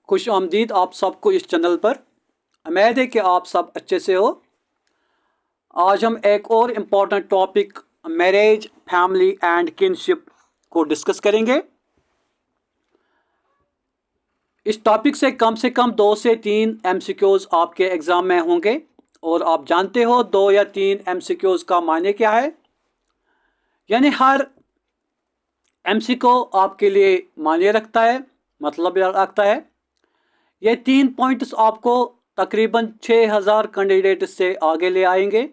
खुश आमदीद आप सबको इस चैनल पर। उम्मीद है कि आप सब अच्छे से हो। आज हम एक और important topic marriage, family and kinship को डिस्कस करेंगे। इस टॉपिक से कम 2 से 3 एमसीक्यूज आपके एग्ज़ाम में होंगे और आप जानते हो 2 या 3 एमसीक्यूज का मायने क्या है। यानी हर एमसीक्यू आपके लिए मायने रखता है, मतलब रखता है। ये 3 पॉइंट्स आपको तकरीबन 6000 कैंडिडेट से आगे ले आएंगे।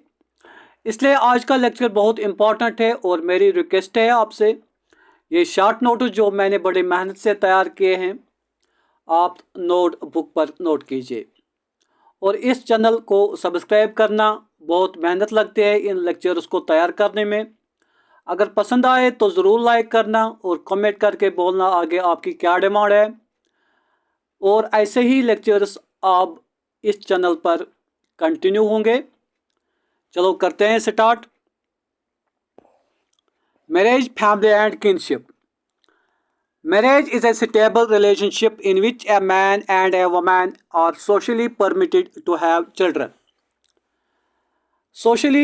इसलिए आज का लेक्चर बहुत इम्पॉर्टेंट है और मेरी रिक्वेस्ट है आपसे, ये शॉर्ट नोट्स जो मैंने बड़ी मेहनत से तैयार किए हैं आप नोट बुक पर नोट कीजिए। और इस चैनल को सब्सक्राइब करना, बहुत मेहनत लगती है इन लेक्चर्स को तैयार करने में। अगर पसंद आए तो ज़रूर लाइक करना और कमेंट करके बोलना आगे आपकी क्या डिमांड है। और ऐसे ही लेक्चर्स आप इस चैनल पर कंटिन्यू होंगे। चलो करते हैं start. Marriage, family and kinship. Marriage is a stable relationship in which a man and a woman are socially permitted to have children. Socially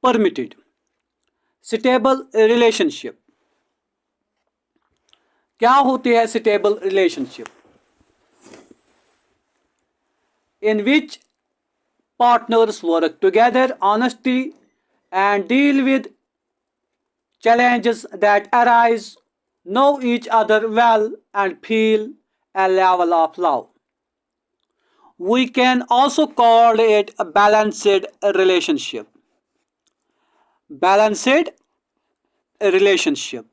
permitted, stable relationship. क्या होती है stable relationship? In which partners work together honestly and deal with challenges that arise, know each other well and feel a level of love. We can also call it a balanced relationship. Balanced relationship.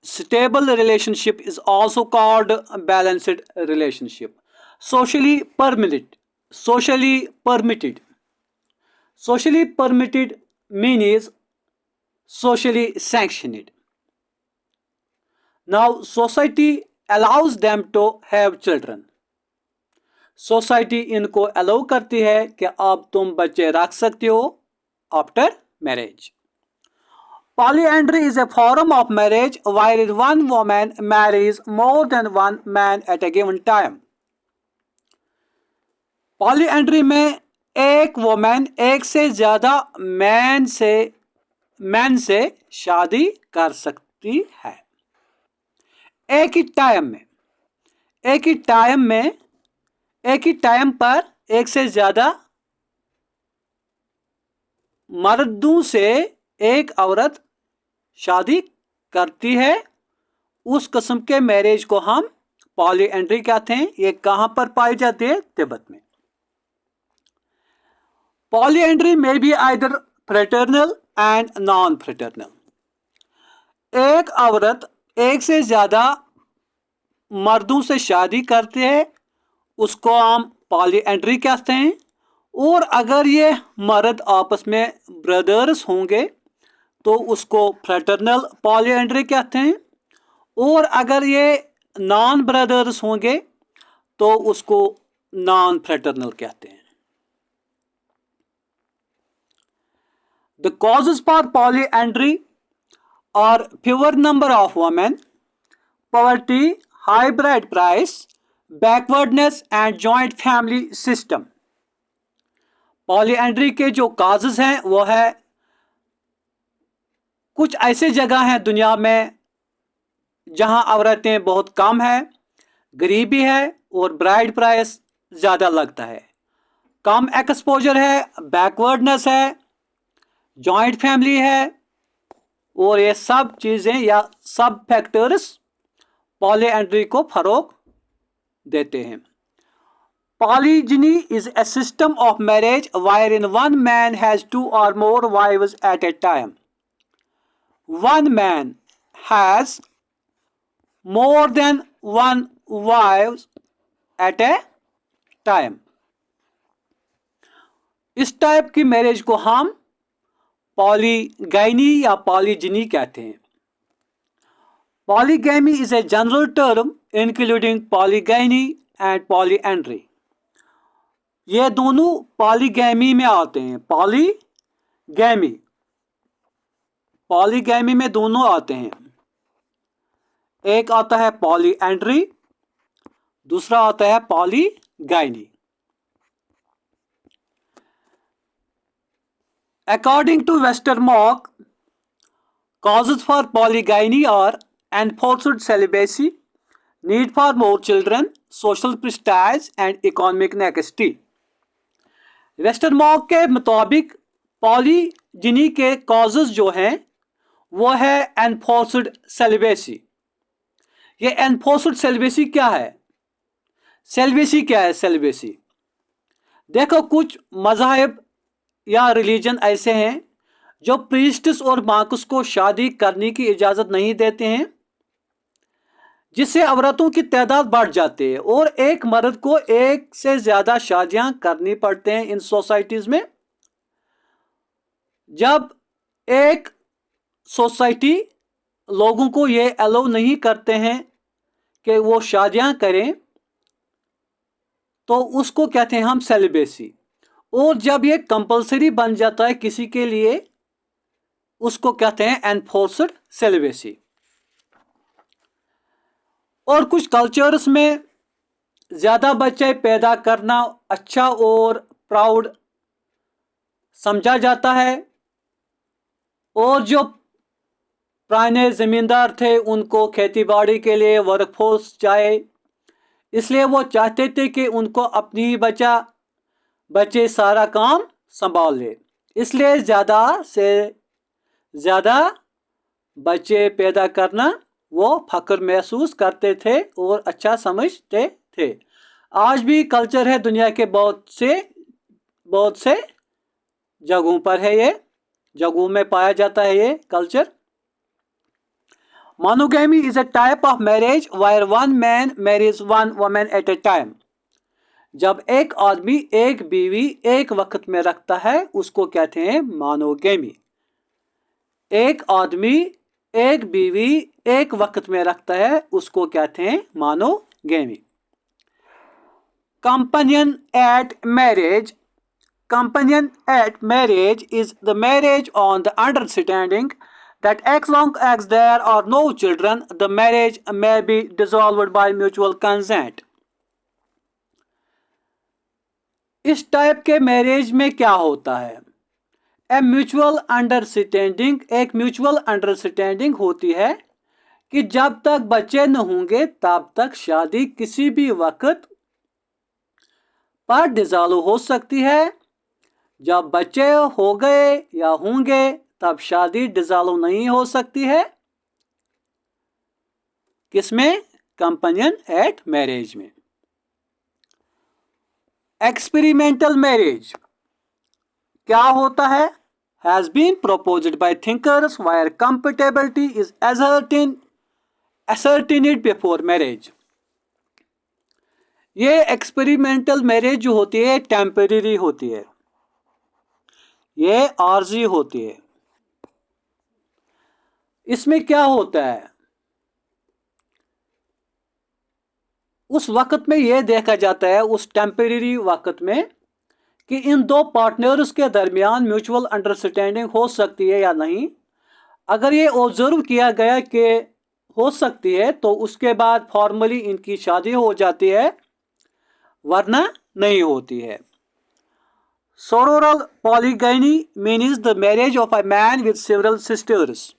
Stable relationship is also called a balanced relationship. Socially permitted. Socially permitted. Socially permitted means socially sanctioned. Now society allows them to have children. Society इनको allow करती है कि अब तुम बच्चे रख सकते हो after marriage. Polyandry is a form of marriage where one woman marries more than one man at a given time. Polyandry में एक वोमेन एक से ज़्यादा मैन से शादी कर सकती है एक ही टाइम पर एक से ज़्यादा मर्दों से एक औरत शादी करती है। उस किस्म के मैरिज को हम पॉलीएंड्री कहते हैं। ये कहाँ पर पाई जाती है? तिब्बत में। पॉलीएंड्री में be either fraternal and non fraternal. एक औरत एक से ज़्यादा मर्दों से शादी करती है, उसको हम पॉलीएंड्री कहते हैं। और अगर ये मर्द आपस में ब्रदर्स होंगे तो उसको फ्रेटर्नल पॉलीएंड्री कहते हैं। और अगर ये नॉन ब्रदर्स होंगे तो उसको नॉन फ्रेटर्नल कहते हैं। The causes for polyandry are fewer number of women, poverty, high bride price, backwardness and joint family system. Polyandry के जो काजेस हैं वो है, कुछ ऐसे जगह हैं दुनिया में जहां औरतें बहुत कम है, गरीबी है और ब्राइड प्राइस ज़्यादा लगता है, कम एक्सपोजर है, बैकवर्डनेस है, जॉइंट फैमिली है। और ये सब चीज़ें या सब फैक्टर्स पॉलीएंड्री को फरोग देते हैं। Polygyny is a system of marriage wherein one man has 2 or more wives at a time. One man has more than one wives at a time. इस टाइप की मैरिज को हम पॉलीगैनी या polygyny कहते हैं। Polygamy is a general term including polygyny and polyandry. ये दोनों polygamy में आते हैं। पॉलीगैमी में दोनों आते हैं। एक आता है पॉलीएंड्री, दूसरा आता है polygyny. According to Westermarck, causes for polygyny are enforced celibacy, need for more children, social prestige and economic necessity। वेस्टरमॉर्क के मुताबिक पॉलीजिनी के कॉजेज जो हैं वो है एनफोर्स्ड सेलिबेसी। ये एनफोर्स्ड सेलिबेसी क्या है? सेलिबेसी क्या है? सेलिबेसी देखो, कुछ मज़ाहिब या रिलीजन ऐसे हैं जो प्रीस्ट्स और मार्क्स को शादी करने की इजाज़त नहीं देते हैं, जिससे औरतों की तादाद बढ़ जाती है और एक मर्द को एक से ज़्यादा शादियां करनी पड़ते हैं इन सोसाइटीज़ में। जब एक सोसाइटी लोगों को ये अलाउ नहीं करते हैं कि वो शादियां करें, तो उसको कहते हैं हम सेलिबेसी। और जब ये कंपलसरी बन जाता है किसी के लिए, उसको कहते हैं एनफोर्स्ड सेलिबेसी। और कुछ कल्चर्स में ज़्यादा बच्चे पैदा करना अच्छा और प्राउड समझा जाता है, और जो पुराने ज़मींदार थे उनको खेतीबाड़ी के लिए वर्कफोर्स जाए, इसलिए वो चाहते थे कि उनको अपनी ही बच्चे सारा काम संभाल ले, इसलिए ज़्यादा से ज़्यादा बच्चे पैदा करना वो फ़ख्र महसूस करते थे और अच्छा समझते थे। आज भी कल्चर है, दुनिया के बहुत से जगहों पर है, ये जगहों में पाया जाता है ये culture. Monogamy is a type of marriage where one man marries one woman at a time. जब एक आदमी एक बीवी एक वक्त में रखता है उसको कहते हैं मोनोगैमी। एक आदमी एक बीवी एक वक्त में रखता है उसको कहते हैं monogamy. Companion at marriage. Companion at marriage is the marriage on the understanding that as long as there are no children, the marriage may be dissolved by mutual consent। इस टाइप के मैरिज में क्या होता है? A mutual understanding, एक mutual understanding होती है कि जब तक बच्चे न होंगे तब तक शादी किसी भी वक्त पर डिसॉल्व हो सकती है। जब बच्चे हो गए या होंगे तब शादी डिसॉल्व नहीं हो सकती है। किसमें? कंपेनियन एट मैरिज में। एक्सपेरिमेंटल मैरिज क्या होता है? Has been proposed by thinkers where compatibility is ascertained before marriage. ये एक्सपेरिमेंटल मैरिज जो होती है टेम्परेरी होती है, ये आर्जी होती है। इसमें क्या होता है? उस वक्त में यह देखा जाता है, उस टेम्परेरी वक्त में, कि इन दो पार्टनर्स के दरमियान म्यूचुअल अंडरस्टैंडिंग हो सकती है या नहीं। अगर ये ऑब्जर्व किया गया कि हो सकती है तो उसके बाद फॉर्मली इनकी शादी हो जाती है, वरना नहीं होती है। Sororal polygyny means the marriage of a man with several sisters.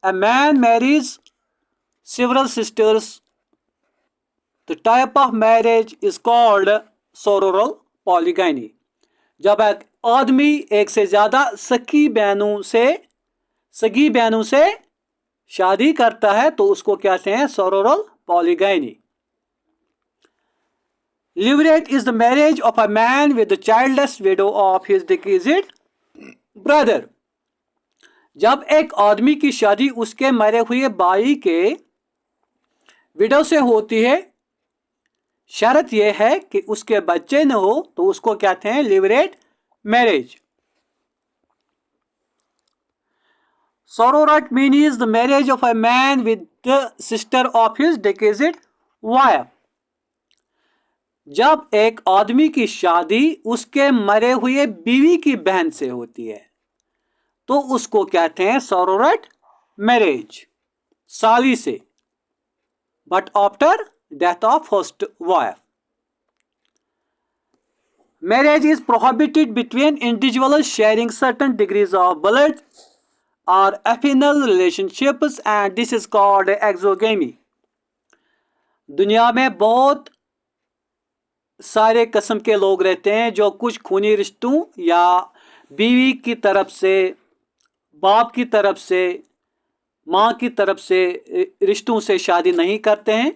A man marries several sisters. The type of marriage is called sororal polygyny. जब एक आदमी एक से ज़्यादा सगी बहनों से शादी करता है तो उसको कहते हैं sororal polygyny. Levirate is the marriage of a man with the childless widow of his deceased brother. जब एक आदमी की शादी उसके मरे हुए भाई के विडो से होती है, शर्त यह है कि उसके बच्चे न हो, तो उसको कहते हैं लिवरेट marriage. Sororate means the marriage of a man with the sister of his deceased wife. जब एक आदमी की शादी उसके मरे हुए बीवी की बहन से होती है तो उसको कहते हैं सरोरेट मैरिज, साली से। but after death of first wife. Marriage is prohibited between individuals sharing certain degrees of blood or affinal relationships, and this is called exogamy. दुनिया में बहुत सारे किस्म के लोग रहते हैं जो कुछ खूनी रिश्तों या बीवी की तरफ से, बाप की तरफ से, माँ की तरफ से रिश्तों से शादी नहीं करते हैं,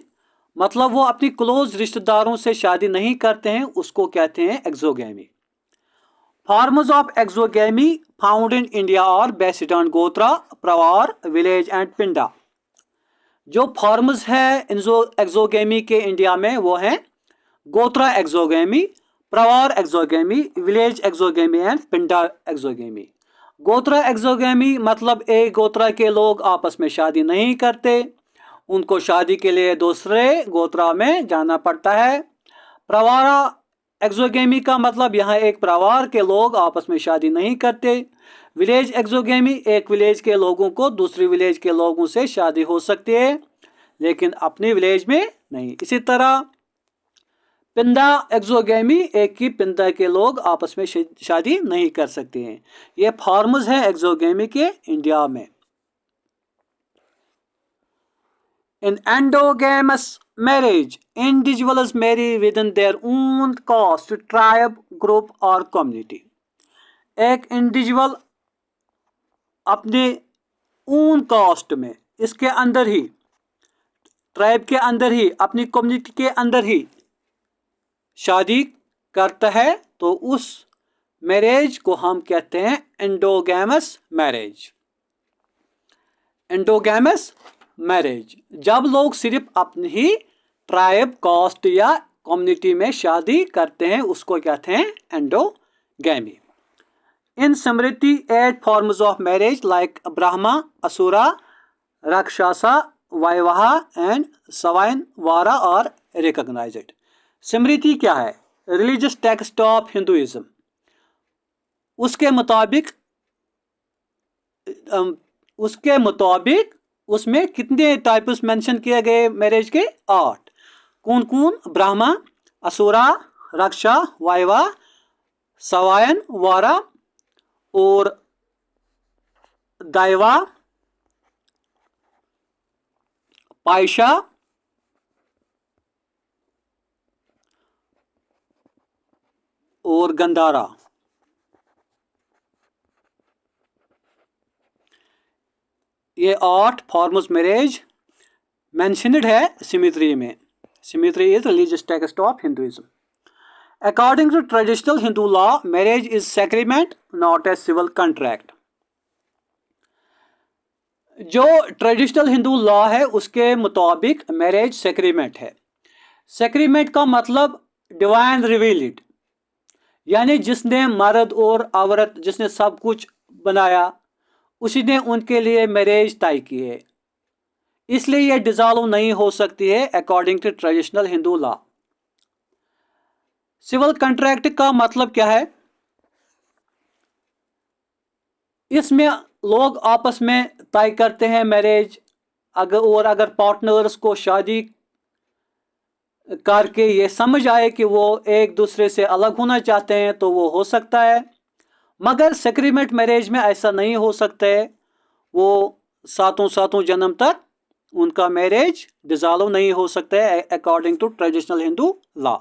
मतलब वो अपनी क्लोज रिश्तेदारों से शादी नहीं करते हैं, उसको कहते हैं exogamy. Forms of exogamy found in India और बेस्ड ऑन गोत्रा, प्रवार, विलेज एंड पिंडा. जो फॉर्म्स है एक्सोगेमी के इंडिया में वो हैं gotra exogamy, pravara exogamy, village exogamy and pinda exogamy. Gotra exogamy मतलब एक गोत्रा के लोग आपस में शादी नहीं करते, उनको शादी के लिए दूसरे गोत्रा में जाना पड़ता है. प्रवारा एक्सोगेमी का मतलब यहाँ एक परिवार के लोग आपस में शादी नहीं करते. विलेज एक्सोगेमी एक विलेज के लोगों को दूसरी विलेज के लोगों से शादी हो सकती है लेकिन अपनी विलेज में नहीं. इसी तरह पिंडा एक्सोगेमी एक ही पिंडा के लोग आपस में शादी नहीं कर सकते हैं. ये फॉर्म्स हैं एक्सोगेमी के इंडिया में. In endogamous marriage, individuals marry within their own caste, tribe, group और community. एक इंडिविजुअल अपने ओन कास्ट में, इसके अंदर ही, ट्राइब के अंदर ही, अपनी कम्युनिटी के अंदर ही शादी करता है तो उस मैरिज को हम कहते हैं एंडोगैमस मैरिज. एंडोगैमस मैरिज जब लोग सिर्फ अपनी ही ट्राइब, कास्ट या कम्युनिटी में शादी करते हैं उसको कहते हैं endogamy. In Smriti 8 forms of marriage like Brahma, Asura, Rakshasa, Vaivaha and Swayamvara are recognised. Smriti क्या है? Religious text of Hinduism. उसके मुताबिक उसमें कितने टाइप्स मेंशन किए गए मैरिज के? 8. कौन कौन? ब्राह्मा, असुरा, रक्षा, वायवा, सवायन, वारा और दैवा, पायशा और गंधारा. ये 8 फॉर्म्स मैरिज मेंशनड है सिमिट्री में. Symmetry is religious text of Hinduism. According to traditional Hindu law, marriage is sacrament, not a civil contract. जो ट्रेडिशनल हिंदू लॉ है उसके मुताबिक मैरिज सेक्रीमेंट है. सेक्रीमेंट का मतलब डिवाइन रिवील्ड, यानी जिसने मर्द और औरत, जिसने सब कुछ बनाया, उसी ने उनके लिए मैरिज तय की है, इसलिए यह डिसॉल्व नहीं हो सकती है according to traditional Hindu law. Civil contract का मतलब क्या है? इसमें लोग आपस में तय करते हैं मैरिज, अगर पार्टनर्स को शादी करके ये समझ आए कि वो एक दूसरे से अलग होना चाहते हैं तो वो हो सकता है, मगर सेक्रीमेंट मैरिज में ऐसा नहीं हो सकता है. वो सातों जन्म तक उनका मैरिज डिसॉल्व नहीं हो सकता है according to traditional Hindu law.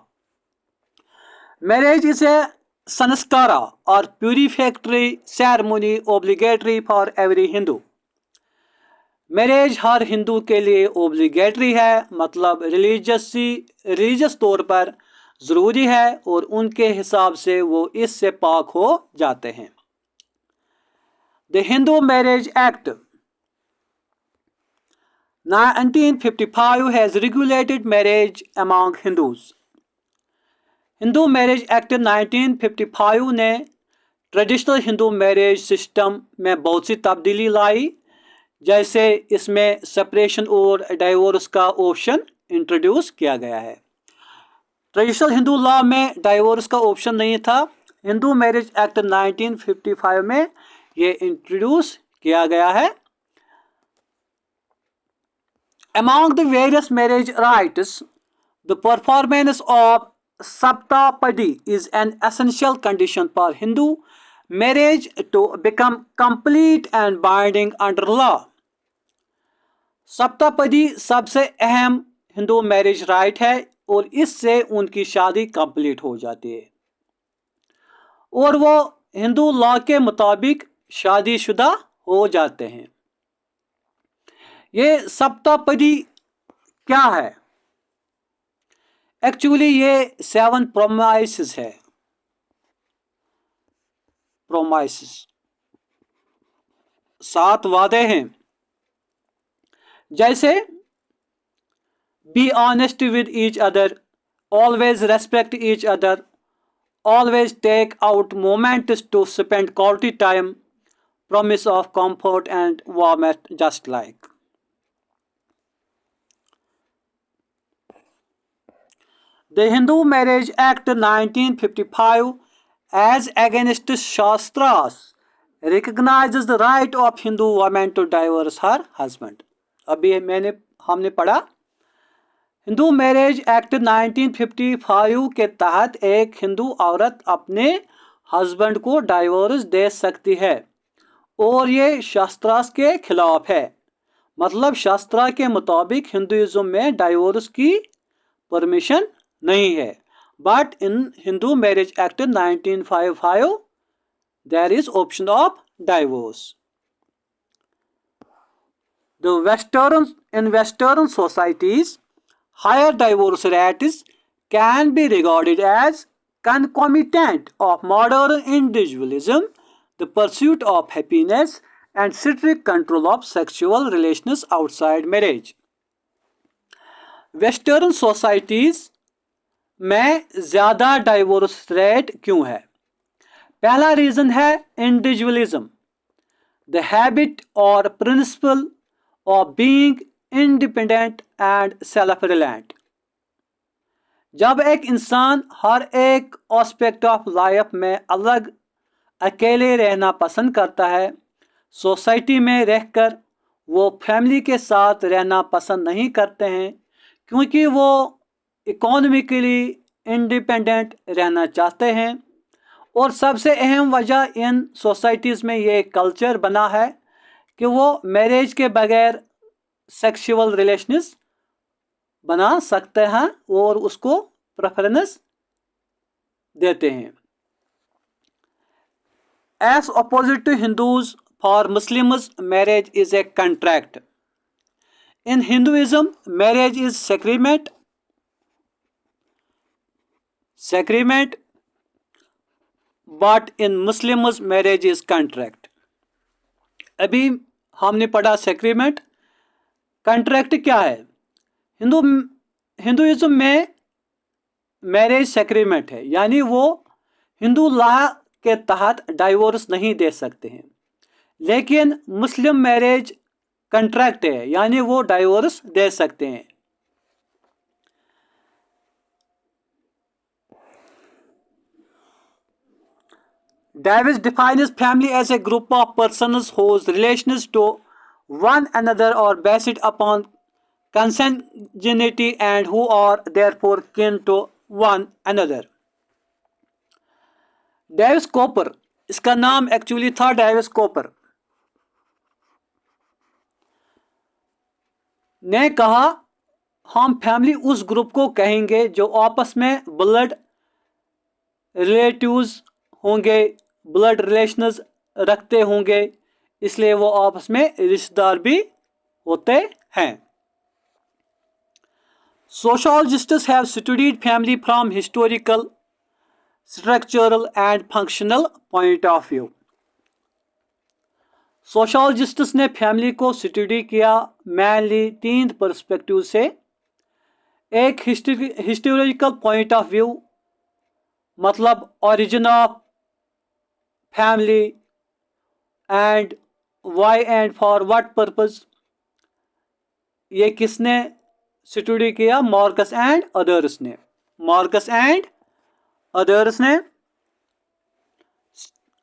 Marriage is a sanskara or purificatory ceremony obligatory for every Hindu. Marriage हर हिंदू के लिए ओब्लिगेटरी है, मतलब रिलीजियस तौर पर ज़रूरी है और उनके हिसाब से वो इससे पाक हो जाते हैं. The Hindu marriage act 1955 has regulated marriage among Hindus. Hindu marriage act 1955 ने ट्रेडिशनल हिंदू मैरिज सिस्टम में बहुत सी तब्दीली लाई, जैसे इसमें सेपरेशन और डाइवोर्स का ऑप्शन इंट्रोड्यूस किया गया है. ट्रेडिशनल हिंदू लॉ में डाइवोर्स का ऑप्शन नहीं था. हिंदू मैरिज एक्ट 1955 में ये इंट्रोड्यूस किया गया है. Among the various marriage rites, the performance of Saptapadi is an essential condition for Hindu marriage to become complete and binding under law. सप्तापदी सबसे अहम हिंदू मैरिज राइट है और इससे उनकी शादी कंप्लीट हो जाती है और वो हिंदू लॉ के मुताबिक शादीशुदा हो जाते हैं। ये सप्तापदी क्या है? एक्चुअली ये 7 प्रोमाइसेस है। प्रोमाइसेस 7 वादे हैं, जैसे be honest with each other, always respect each other, always take out moments to spend quality time, promise of comfort and warmth just like. The Hindu Marriage Act 1955 as against Shastras recognizes the right of Hindu woman to divorce her husband. अभी हमने पढ़ा Hindu marriage act 1955 के तहत एक हिंदू औरत अपने husband को divorce दे सकती है और ये शास्त्रास के खिलाफ है। मतलब शास्त्रा के मुताबिक हिंदुइज्म में डाइवोर्स की परमिशन नहीं है, but in Hindu marriage act 1955 there is option of divorce. In Western societies, higher divorce rates can be regarded as concomitant of modern individualism, the pursuit of happiness, and strict control of sexual relations outside marriage. Western societies में ज़्यादा divorce rate क्यों है? पहला reason है individualism, the habit और principle of being independent and self reliant. जब एक इंसान हर एक एस्पेक्ट ऑफ लाइफ में अलग अकेले रहना पसंद करता है, सोसाइटी में रहकर वो फैमिली के साथ रहना पसंद नहीं करते हैं क्योंकि वो इकोनॉमिकली इंडिपेंडेंट रहना चाहते हैं। और सबसे अहम वजह इन सोसाइटीज़ में ये कल्चर बना है कि वो मैरिज के बगैर सेक्सुअल रिलेशंस बना सकते हैं और उसको प्रेफरेंस देते हैं। As opposite to Hindus, for Muslims, marriage is a contract. In Hinduism, marriage is sacrament, but in Muslims, marriage is contract. अभी हमने पढ़ा सेक्रीमेंट। कॉन्ट्रैक्ट क्या है? हिंदुइज्म में मैरिज सेक्रीमेंट है, यानी वो हिंदू लॉ के तहत डाइवोर्स नहीं दे सकते हैं, लेकिन मुस्लिम मैरिज कॉन्ट्रैक्ट है, यानी वो डाइवोर्स दे सकते हैं। Davis defines family as a group of persons whose relations to one another are based upon consanguinity and who are therefore kin to one another. Davis copper, इसका नाम एक्चुअली था Davis copper, ने कहा हम family उस group को कहेंगे जो आपस में ब्लड रिलेटिव्स होंगे, ब्लड रिलेशंस रखते होंगे, इसलिए वो आपस में रिश्तेदार भी होते हैं। Sociologists have studied family from historical, structural and functional point of view. सोशोलॉजिस्ट्स ने फैमिली को स्टडी किया मेनली 3 पर्सपेक्टिव से। एक हिस्टोरिकल पॉइंट ऑफ व्यू, मतलब origin of family and why and for what purpose. ये किसने स्टडी किया? मार्कस एंड अदर्स ने। मार्कस एंड अदर्स ने।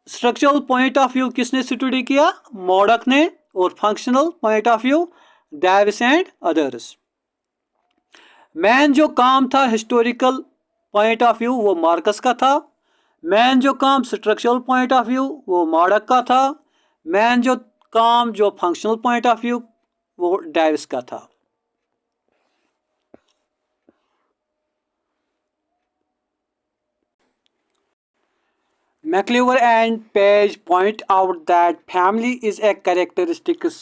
स्ट्रक्चरल पॉइंट ऑफ व्यू किसने स्टडी किया? मॉडक ने। और functional point of view Davis and others. Main जो काम था हिस्टोरिकल पॉइंट ऑफ व्यू वो मार्कस का था। मेन जो काम स्ट्रक्चरल पॉइंट ऑफ व्यू वो मार्डक का था। मेन जो काम जो फंक्शनल पॉइंट ऑफ व्यू वो डेविस का था। McLeod and Page point out that family is a characteristics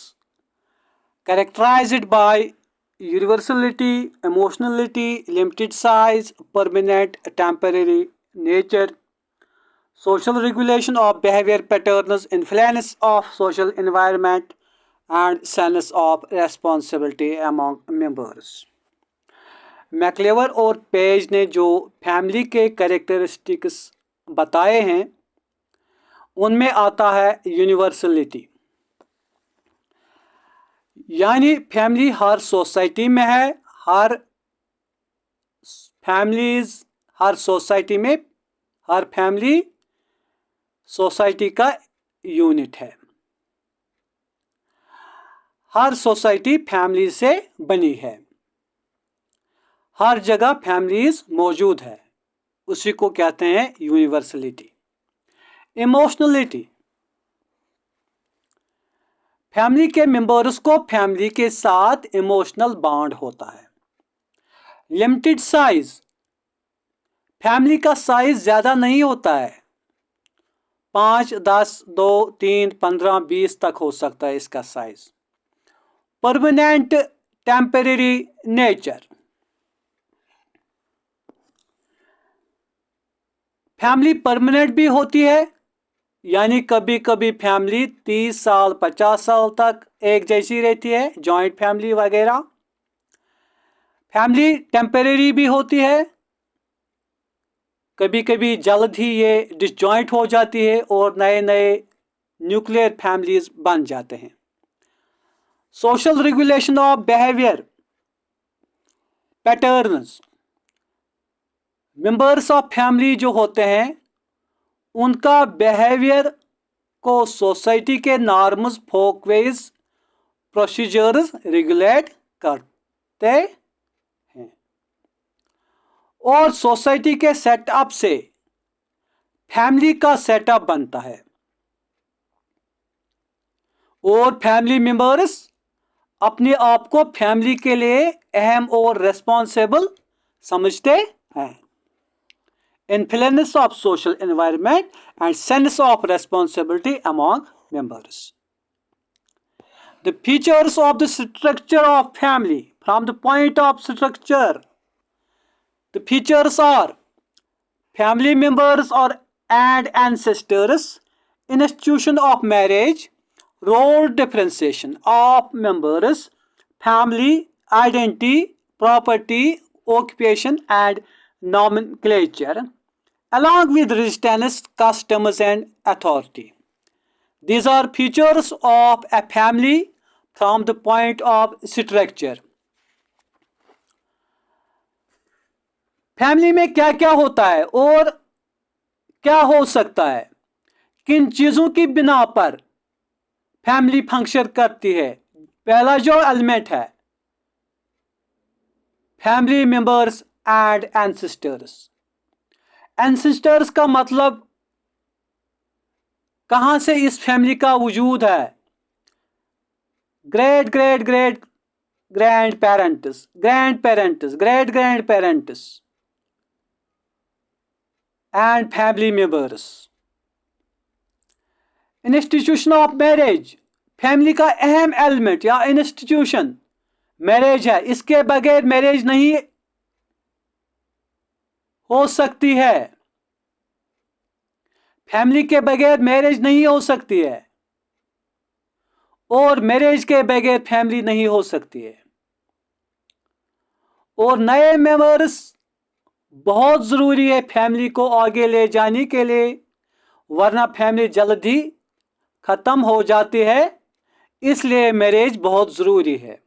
characterized by universality, emotionality, limited size, permanent, temporary nature, social regulation of behavior patterns, influence of social environment, and sense of responsibility among members. मैक्लेवर और page ने जो family के characteristics बताए हैं उनमें आता है universality, यानी फैमिली हर सोसाइटी में है। हर फैमिलीज हर सोसाइटी में हर फैमिली सोसाइटी का यूनिट है। हर सोसाइटी फैमिली से बनी है। हर जगह फैमिलीज मौजूद है, उसी को कहते हैं यूनिवर्सलिटी। इमोशनलिटी, फैमिली के मेंबर्स को फैमिली के साथ इमोशनल बॉन्ड होता है। लिमिटेड साइज, फैमिली का साइज ज्यादा नहीं होता है, 5, 10, 2, 3, 15, 20 तक हो सकता है इसका size. Permanent temporary nature, family permanent भी होती है, यानी कभी कभी फैमिली 30 साल 50 साल तक एक जैसी रहती है, जॉइंट फैमिली वगैरह। फैमिली टेम्परेरी भी होती है, कभी कभी जल्द ही ये डिसजॉइंट हो जाती है और नए नए न्यूक्लियर फैमिलीज बन जाते हैं। Social regulation of behaviour patterns, members of family जो होते हैं उनका बिहेवियर को सोसाइटी के नॉर्म्स, फोकवेज, प्रोसीजर्स रेगुलेट करते हैं और सोसाइटी के सेटअप से फैमिली का सेटअप बनता है और फैमिली मेंबर्स अपने आप को फैमिली के लिए अहम और रेस्पॉन्सिबल समझते हैं। Influence of social environment and sense of responsibility among members. The features of the structure of family from the point of structure. The features are family members or and ancestors, institution of marriage, role differentiation of members, family, identity, property, occupation and nomenclature, along with resistance, customs and authority. These are features of a family from the point of structure. Family में क्या क्या होता है और क्या हो सकता है, किन चीज़ों की बिना पर फैमिली फंक्शन करती है। पहला जो एलिमेंट है family members and ancestors. Ancestors का मतलब कहां से इस फैमिली का वजूद है। Great great great grand parents, grand parents, great grand parents and family members. Institution of marriage, family का अहम एलिमेंट या इंस्टीट्यूशन मैरिज है। इसके बगैर मैरिज नहीं हो सकती है, फैमिली के बगैर मैरिज नहीं हो सकती है और मैरिज के बगैर फैमिली नहीं हो सकती है। और नए मेंबर्स बहुत ज़रूरी है फैमिली को आगे ले जाने के लिए, वरना फैमिली जल्द ही ख़त्म हो जाती है, इसलिए मैरिज बहुत ज़रूरी है।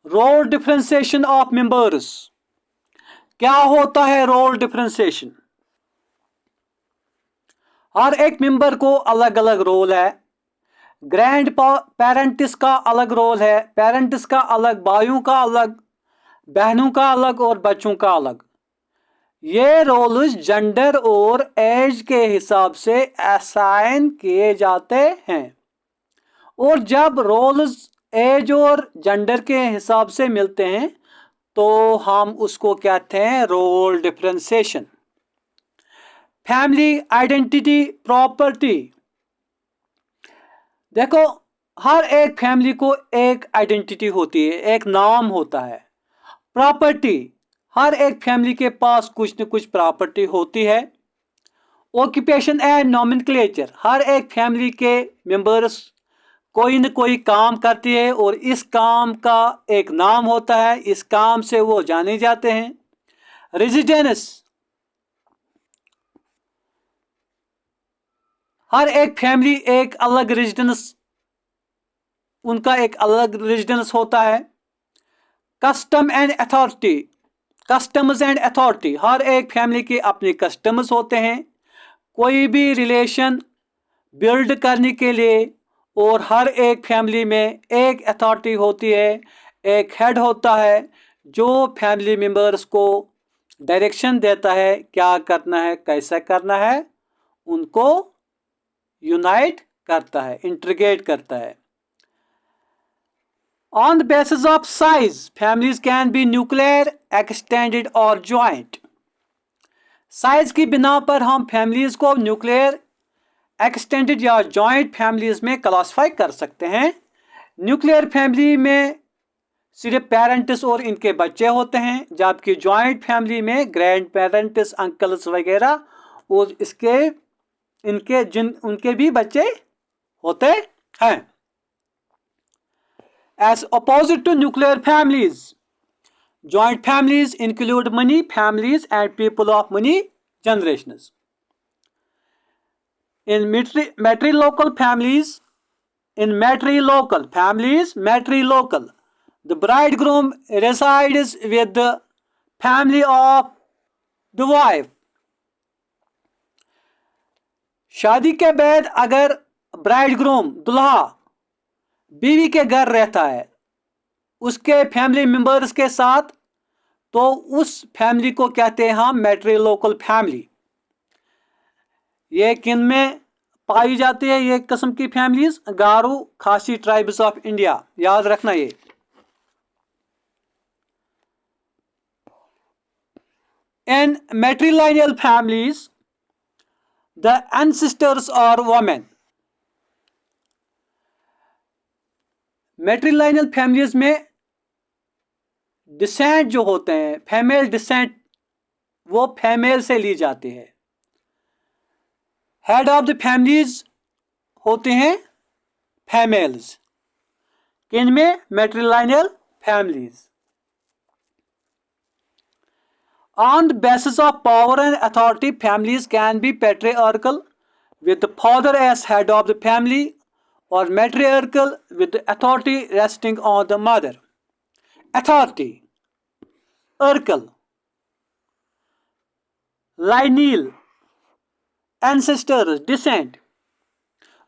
रोल डिफरेंशिएशन ऑफ मेंबर्स, क्या होता है रोल डिफरेंशिएशन। हर एक मेंबर को अलग अलग रोल है, ग्रैंड पेरेंट्स का अलग रोल है, पेरेंट्स का अलग, भाइयों का अलग, बहनों का अलग और बच्चों का अलग। ये रोल्स जेंडर और एज के हिसाब से असाइन किए जाते हैं, और जब रोल्स एज और जेंडर के हिसाब से मिलते हैं तो हम उसको कहते हैं role differentiation. Family identity property, देखो हर एक फैमिली को एक आइडेंटिटी होती है, एक नाम होता है। प्रॉपर्टी, हर एक फैमिली के पास कुछ न कुछ प्रॉपर्टी होती है। ऑक्यूपेशन एंड नॉमेनक्लेचर, हर एक फैमिली के मेंबर्स कोई न कोई काम करती है और इस काम का एक नाम होता है, इस काम से वो जाने जाते हैं। रेजिडेंस, हर एक फैमिली एक अलग रेजिडेंस, उनका एक अलग रेजिडेंस होता है। Custom and authority, customs and authority, हर एक फैमिली के अपने कस्टम्स होते हैं। कोई भी रिलेशन बिल्ड करने के लिए और हर एक फैमिली में एक अथॉरिटी होती है, एक हेड होता है जो फैमिली मेंबर्स को डायरेक्शन देता है क्या करना है, कैसा करना है, उनको यूनाइट करता है, इंटीग्रेट करता है। On the basis of size, families can be nuclear, extended और joint. साइज की बिना पर हम फैमिलीज को न्यूक्लियर, एक्सटेंडेड या जॉइंट फैमिलीज में क्लासिफाई कर सकते हैं। न्यूक्लियर फैमिली में सिर्फ पेरेंट्स और इनके बच्चे होते हैं, जबकि जॉइंट फैमिली में ग्रैंड पेरेंट्स, अंकल्स वगैरह और उनके भी बच्चे होते हैं। As opposite to nuclear families, joint families include many families and people of many generations. In matrilocal families, matrilocal, the bridegroom resides with the family of the wife. शादी के बाद अगर ब्राइडग्रूम, दुल्हा, बीवी के घर रहता है उसके फैमिली मेंबर्स के साथ, तो उस फैमिली को कहते हैं हम मैट्रिलोकल फैमिली। ये किन में पाई जाती है ये किस्म की फैमिलीज? गारो खासी ट्राइब्स ऑफ इंडिया, याद रखना ये। In matrilineal families the ancestors are women. Matrilineal families में डिसेंट जो होते हैं, फीमेल डिसेंट, वो फीमेल से ली जाती है। हेड ऑफ द फैमिलीज होते हैं फीमेल्स, किनमें? Matrilineal families. On the basis of power and authority, families can be patriarchal with the father as head of the family, or matriarchal with the authority resting on the mother. Authority, archal, lineal, ancestors, descent.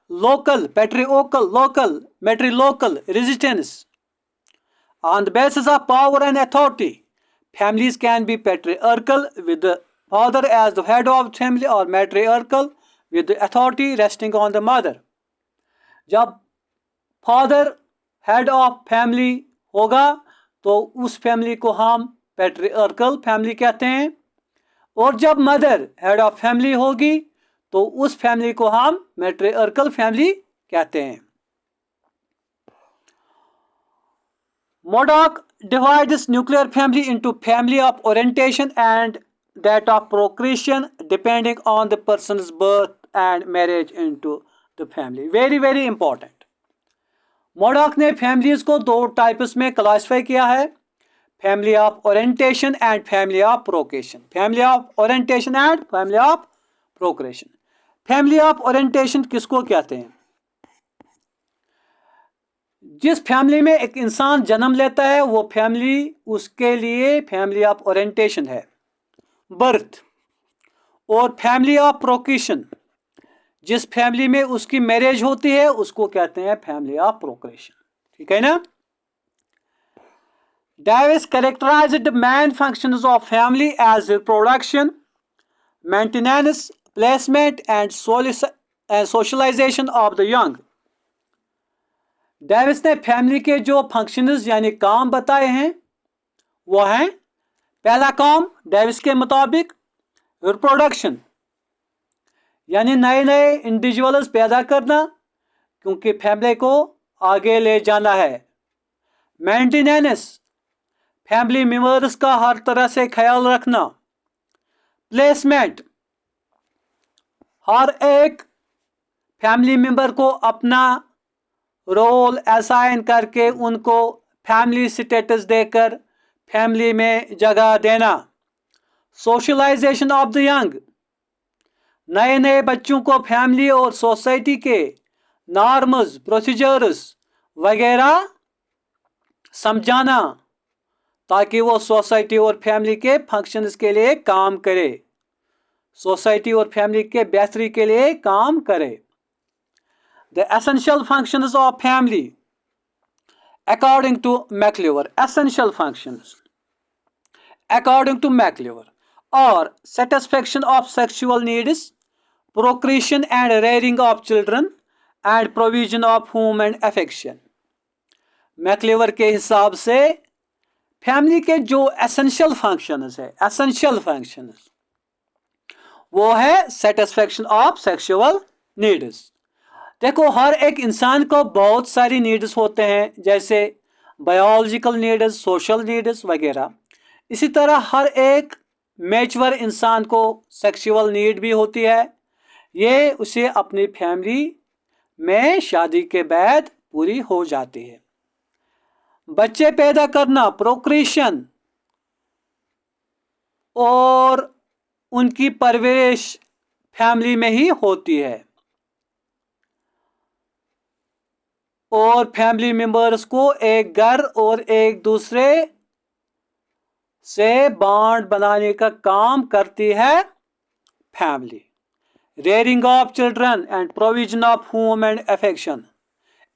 Local, patriarchal, local, matrilocal, resistance. On the basis of power and authority, families can be patriarchal with the father as the head of the family, or matriarchal with the authority resting on the mother. जब father head of family होगा तो उस family को हम patriarchal family कहते हैं, और जब मदर हेड ऑफ फैमिली होगी तो उस फैमिली को हम मैट्रियार्कल फैमिली कहते हैं। Modoc divides nuclear family into family of orientation and that of procreation depending on the person's birth and marriage into the family. Very very important. Modoc ने families को दो टाइप्स में क्लासिफाई किया है, family of orientation and family of procreation. Family of orientation and family of procreation. Family of orientation किसको कहते हैं? जिस फैमिली में एक इंसान जन्म लेता है वो फैमिली उसके लिए फैमिली ऑफ ओरिएंटेशन है, बर्थ। और फैमिली ऑफ प्रोक्रेशन, जिस फैमिली में उसकी मैरिज होती है उसको कहते हैं फैमिली ऑफ प्रोक्रिएशन। ठीक है ना। Davis characterized the main functions of family as reproduction, maintenance, placement and socialization of the young. Davis ने फैमिली के जो फंक्शंस यानी काम बताए हैं वो हैं, पहला काम डेविस के मुताबिक रिप्रोडक्शन यानी नए नए इंडिविजुअल्स पैदा करना, क्योंकि फैमिली को आगे ले जाना है। मेंटेनेंस फैमिली मेंबर्स का हर तरह से ख्याल रखना। प्लेसमेंट हर एक फैमिली मेंबर को अपना रोल असाइन करके उनको फैमिली स्टेटस देकर फैमिली में जगह देना। सोशलाइजेशन ऑफ द यंग नए नए बच्चों को फैमिली और सोसाइटी के नॉर्म्स, प्रोसीजर्स वगैरह समझाना ताकि वो सोसाइटी और फैमिली के फंक्शंस के लिए काम करे, सोसाइटी और फैमिली के बेहतरी के लिए काम करे। The essential functions of family according to MacIver, essential functions according to MacIver और satisfaction of sexual needs, procreation and rearing of children and provision of home and affection। मैक्लिवर के हिसाब से फैमिली के जो एसेंशियल फंक्शंस है, essential functions वो है satisfaction of sexual needs. देखो हर एक इंसान को बहुत सारी नीड्स होते हैं, जैसे बायोलॉजिकल नीड्स, सोशल नीड्स वगैरह। इसी तरह हर एक मैच्योर इंसान को सेक्सुअल नीड भी होती है, ये उसे अपनी फैमिली में शादी के बाद पूरी हो जाती है। बच्चे पैदा करना, प्रोक्रिएशन और उनकी परवरिश फैमिली में ही होती है और फैमिली मेंबर्स को एक घर और एक दूसरे से बॉन्ड बनाने का काम करती है family. Rearing of children and provision of home and affection,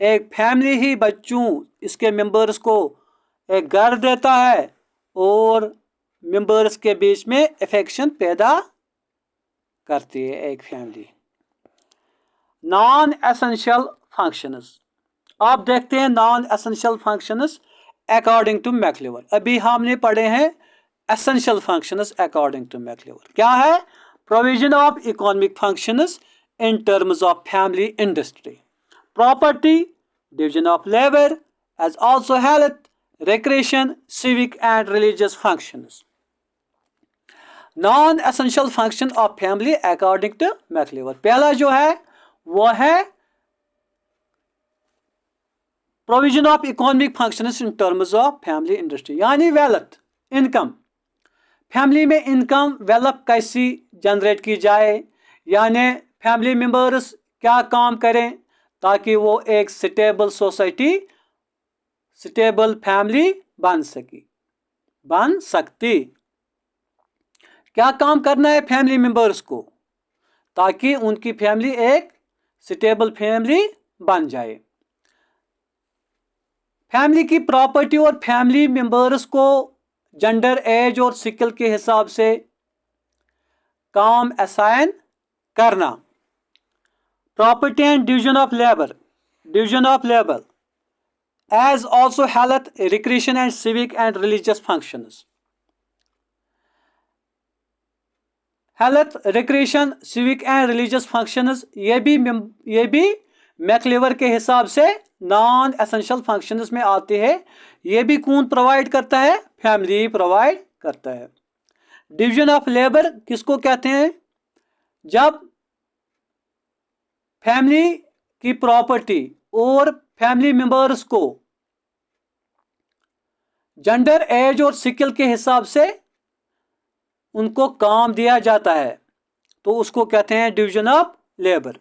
एक फैमिली ही बच्चों, इसके मेंबर्स को एक घर देता है और मेंबर्स के बीच में अफेक्शन पैदा करती है एक फैमिली। नॉन एसेंशियल फंक्शंस, आप देखते हैं non essential functions according to MacIver. अभी हमने पढ़े हैं essential functions according to MacIver. क्या है? Provision of economic functions in terms of family industry, property, division of labor, as also health, recreation, civic and religious functions. Non-essential function of family according to मैक्लिवर, पहला जो है वो है provision of economic functions in terms of family industry, यानी wealth, income. Family में income, wealth कैसी generate की जाए, यानी फैमिली मेंबर्स क्या काम करें ताकि वो एक स्टेबल सोसाइटी, स्टेबल फैमिली बन सकती। क्या काम करना है फैमिली मेंबर्स को ताकि उनकी फैमिली एक स्टेबल फैमिली बन जाए। फैमिली की प्रॉपर्टी और फैमिली मेंबर्स को जेंडर, एज और स्किल के हिसाब से काम असाइन करना। Property and division of labor, as also health, recreation and civic and religious functions। Health, recreation, civic and religious functions ये भी मैक्लिवर के हिसाब से नॉन एसेंशियल फंक्शंस में आते हैं। ये भी कौन प्रोवाइड करता है? फैमिली प्रोवाइड करता है। डिवीजन ऑफ लेबर किसको कहते हैं? जब फैमिली की प्रॉपर्टी और फैमिली मेंबर्स को जेंडर, एज और स्किल के हिसाब से उनको काम दिया जाता है तो उसको कहते हैं division of labour.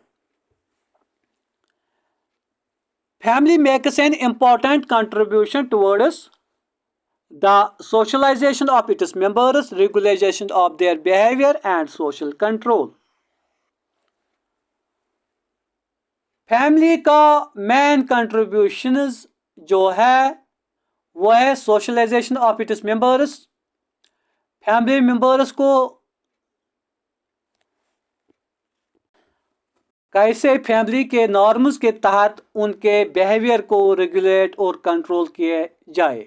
Family makes an important contribution towards the socialisation of its members, regulation of their behaviour and social control. Family का मेन कंट्रीब्यूशंस जो है वो है socialisation of its members. Family members को कैसे फैमिली के norms के तहत उनके बिहेवियर को रेगुलेट और कंट्रोल किए जाए।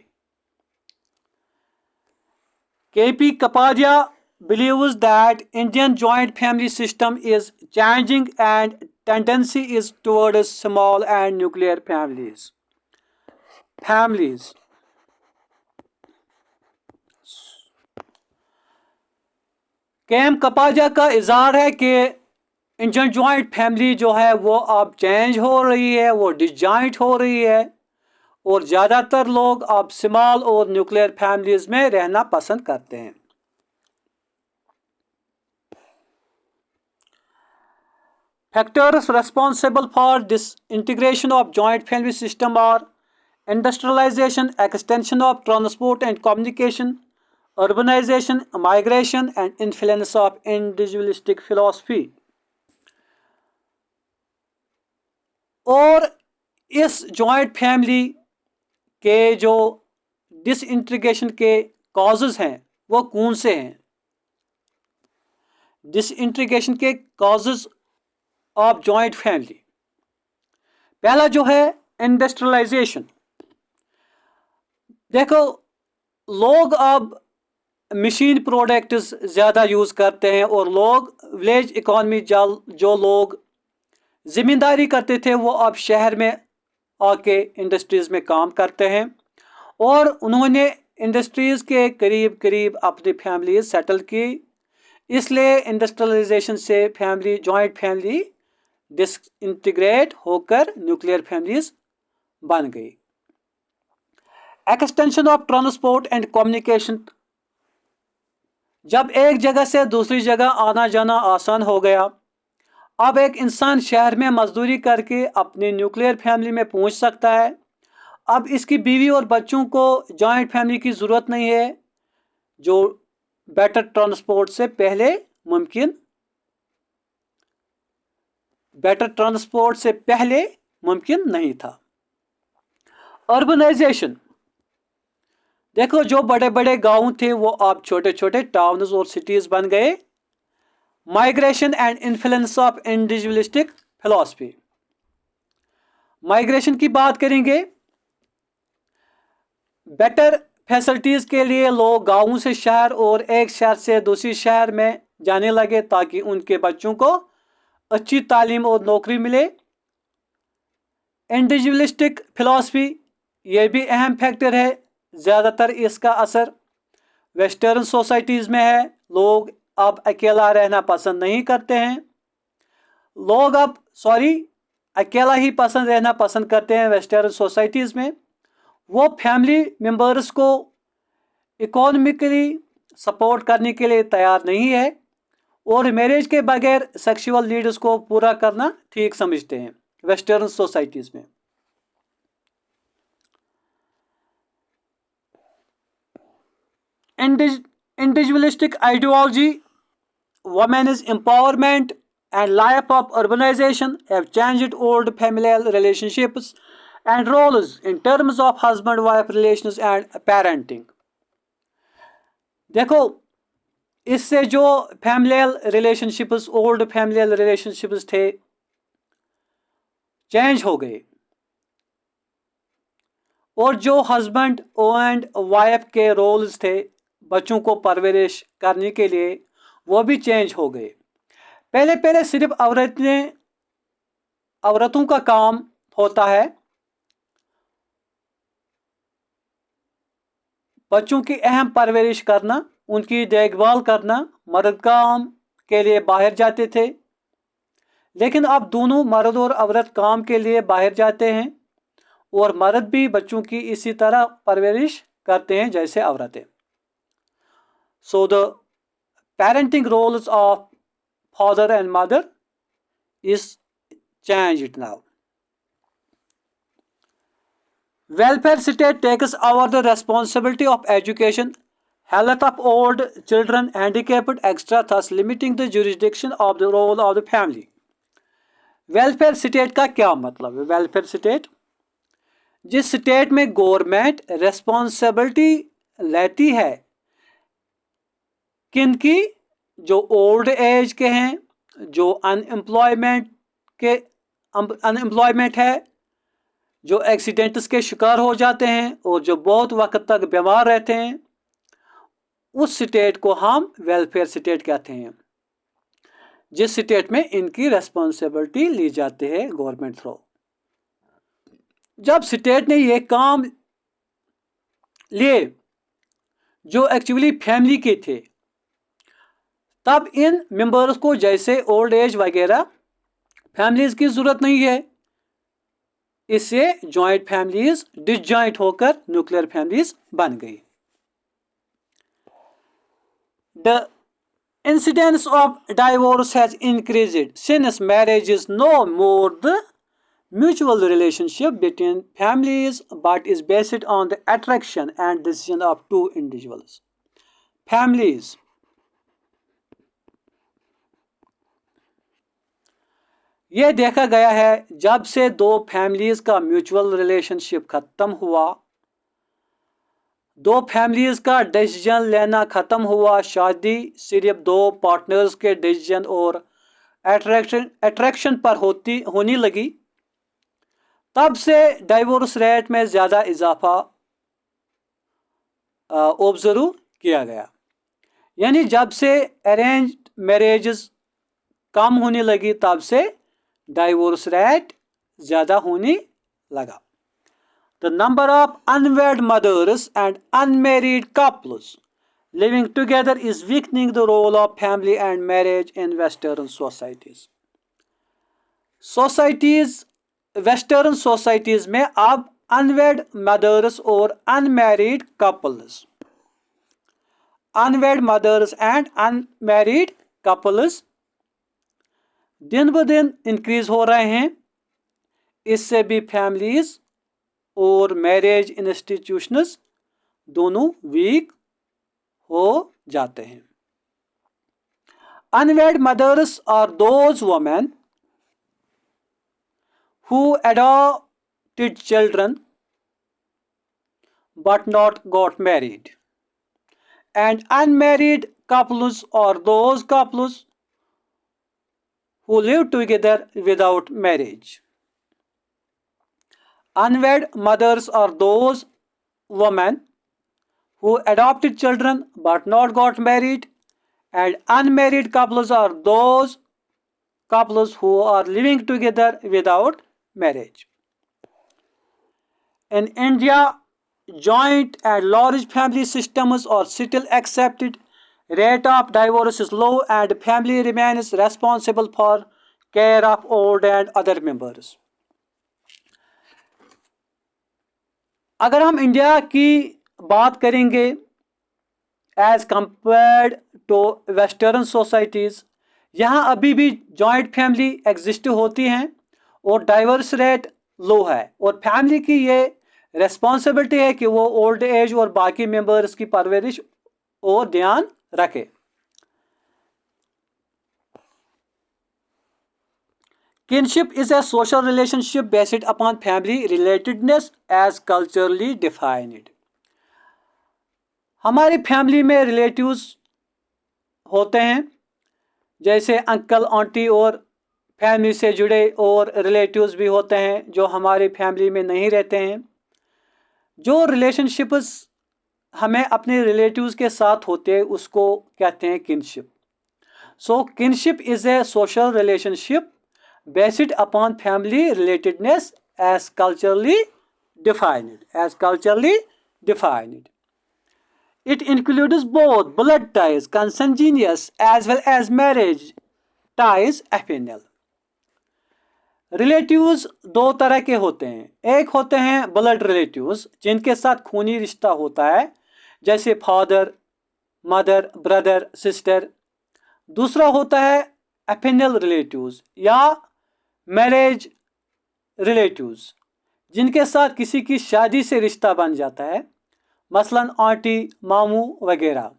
KP Kapadia believes that Indian joint family system is changing and tendency is towards small and nuclear families. KM कपाजा का इजहार है कि इंडियन जॉइंट फैमिली जो है वो अब चेंज हो रही है, वो डिसजॉइंट हो रही है और ज़्यादातर लोग अब स्मॉल और न्यूक्लियर फैमिलीज में रहना पसंद करते हैं। Factors responsible for disintegration of joint family system are industrialization, extension of transport and communication, urbanization, migration, and influence of individualistic philosophy. और इस जॉइंट फैमिली के जो डिसइंटीग्रेशन के कॉजेज हैं वो कौन से हैं? डिसइंटीग्रेशन के कॉजेज ऑफ जॉइंट फैमिली, पहला जो है इंडस्ट्रियलाइजेशन। देखो, लोग अब मशीन प्रोडक्ट्स ज़्यादा यूज़ करते हैं और लोग विलेज इकॉनमी जो लोग ज़मींदारी करते थे वो अब शहर में आके इंडस्ट्रीज़ में काम करते हैं और उन्होंने इंडस्ट्रीज़ के करीब करीब अपनी फैमिली सेटल की। इसलिए इंडस्ट्रियलाइजेशन से फैमिली, जॉइंट फैमिली डिसइंटीग्रेट होकर न्यूक्लियर फैमिलीज बन गई। Extension of transport and communication, जब एक जगह से दूसरी जगह आना जाना आसान हो गया, अब एक इंसान शहर में मजदूरी करके अपनी न्यूक्लियर फैमिली में पहुंच सकता है। अब इसकी बीवी और बच्चों को जॉइंट फैमिली की ज़रूरत नहीं है, जो बेटर ट्रांसपोर्ट से पहले मुमकिन नहीं था। अर्बनाइजेशन, देखो जो बड़े बड़े गांव थे वो अब छोटे छोटे टाउन्स और सिटीज़ बन गए। Migration and influence of individualistic philosophy, migration की बात करेंगे। बेटर फैसिलिटीज़ के लिए लोग गाँवों से शहर और एक शहर से दूसरी शहर में जाने लगे ताकि उनके बच्चों को अच्छी तालीम और नौकरी मिले। इंडिविजुअलिस्टिक फिलॉसफी, ये भी अहम फैक्टर है। ज़्यादातर इसका असर वेस्टर्न सोसाइटीज़ में है। लोग अब अकेला रहना पसंद नहीं करते हैं। अकेला ही रहना पसंद करते हैं वेस्टर्न सोसाइटीज़ में। वो फैमिली मेम्बर्स को इकोनॉमिकली सपोर्ट करने के लिए तैयार नहीं है और मैरिज के बगैर सेक्सुअल नीड्स को पूरा करना ठीक समझते हैं वेस्टर्न सोसाइटीज़ में। Individualistic ideology, women's empowerment and life of urbanization have changed old familial relationships and roles in terms of husband-wife relations and parenting. देखो, इससे जो familial relationships, old familial relationships थे, चेंज हो गए और जो हस्बैंड एंड वाइफ के roles थे बच्चों को परवरिश करने के लिए, वो भी चेंज हो गए। पहले सिर्फ औरतों का काम होता है बच्चों की अहम परवरिश करना, उनकी देखभाल करना। मर्द काम के लिए बाहर जाते थे, लेकिन अब दोनों मर्द और औरत काम के लिए बाहर जाते हैं और मर्द भी बच्चों की इसी तरह परवरिश करते हैं जैसे औरतें। So the parenting roles of father and mother is changed now. Welfare state takes over the responsibility of education, health of old children, handicapped, etc., thus limiting the jurisdiction of the role of the family. Welfare state का क्या मतलब है? Welfare state, जिस state में government responsibility लेती है किनकी? जो ओल्ड एज के हैं, जो अनएम्प्लॉयमेंट है, जो एक्सीडेंट्स के शिकार हो जाते हैं और जो बहुत वक्त तक बीमार रहते हैं, उस स्टेट को हम वेलफेयर स्टेट कहते हैं, जिस स्टेट में इनकी रेस्पॉन्सिबिलिटी ली जाती है गवर्नमेंट थ्रू। जब स्टेट ने ये काम लिए जो एक्चुअली फैमिली के थे, तब इन मेंबर्स को जैसे ओल्ड एज वगैरह फैमिलीज की जरूरत नहीं है, इससे जॉइंट फैमिलीज डिसजॉइंट होकर न्यूक्लियर फैमिलीज बन गई। The incidence of divorce has increased since marriage is no more the mutual relationship between families but is based on the attraction and decision of two individuals. Families, ये देखा गया है जब से दो फैमिलीज का म्यूचुअल रिलेशनशिप खत्म हुआ, दो फैमिलीज का डिसीजन लेना खत्म हुआ, शादी सिर्फ दो पार्टनर्स के डिसीजन और अट्रैक्शन पर होने लगी, तब से डाइवोर्स रेट में ज़्यादा इजाफा ऑब्जर्व किया गया। यानी जब से अरेंज मैरिजेस कम होने लगी, तब से डाइवोर्स रेट ज़्यादा होने लगा। The number of unwed mothers and unmarried couples living together is weakening the role of family and marriage in Western societies. Western societies में अब unwed mothers और unmarried couples दिन ब दिन इंक्रीज हो रहे हैं। इससे भी फैमिलीज और मैरिज इंस्टीट्यूशंस दोनों वीक हो जाते हैं। Unwed mothers are those women who adopted children but not got married, and unmarried couples are those couples who live together without marriage. Unwed mothers are those women who adopted children but not got married, and unmarried couples are those couples who are living together without marriage. In India, joint and large family systems are still accepted. Rate of divorce is low and family remains responsible for care of old and other members. अगर हम India की बात करेंगे as compared to western societies, यहाँ अभी भी joint family exist होती हैं और डाइवर्स रेट लो है, और फैमिली की ये रेस्पॉन्सिबिलिटी है कि वो ओल्ड एज और बाकी मेंबर्स की परवरिश और ध्यान रखे। Kinship is a social relationship based upon family relatedness as culturally defined. हमारी फैमिली में रिलेटिव्स होते हैं, जैसे अंकल आंटी, और फैमिली से जुड़े और रिलेटिव्स भी होते हैं जो हमारी फैमिली में नहीं रहते हैं। जो रिलेशनशिप्स हमें अपने रिलेटिव्स के साथ होते हैं उसको कहते हैं kinship. So kinship is a social relationship based upon family relatedness as culturally defined. It includes both blood ties, consanguineous, as well as marriage ties, affinal. Relatives दो तरह के होते हैं। एक होते हैं ब्लड रिलेटिव्स जिनके साथ खूनी रिश्ता होता है, जैसे फादर, मदर, ब्रदर, सिस्टर। दूसरा होता है एफिनल रिलेटिव्स या मैरिज रिलेटिव्स जिनके साथ किसी की शादी से रिश्ता बन जाता है, मसलन आंटी, मामू वगैरह।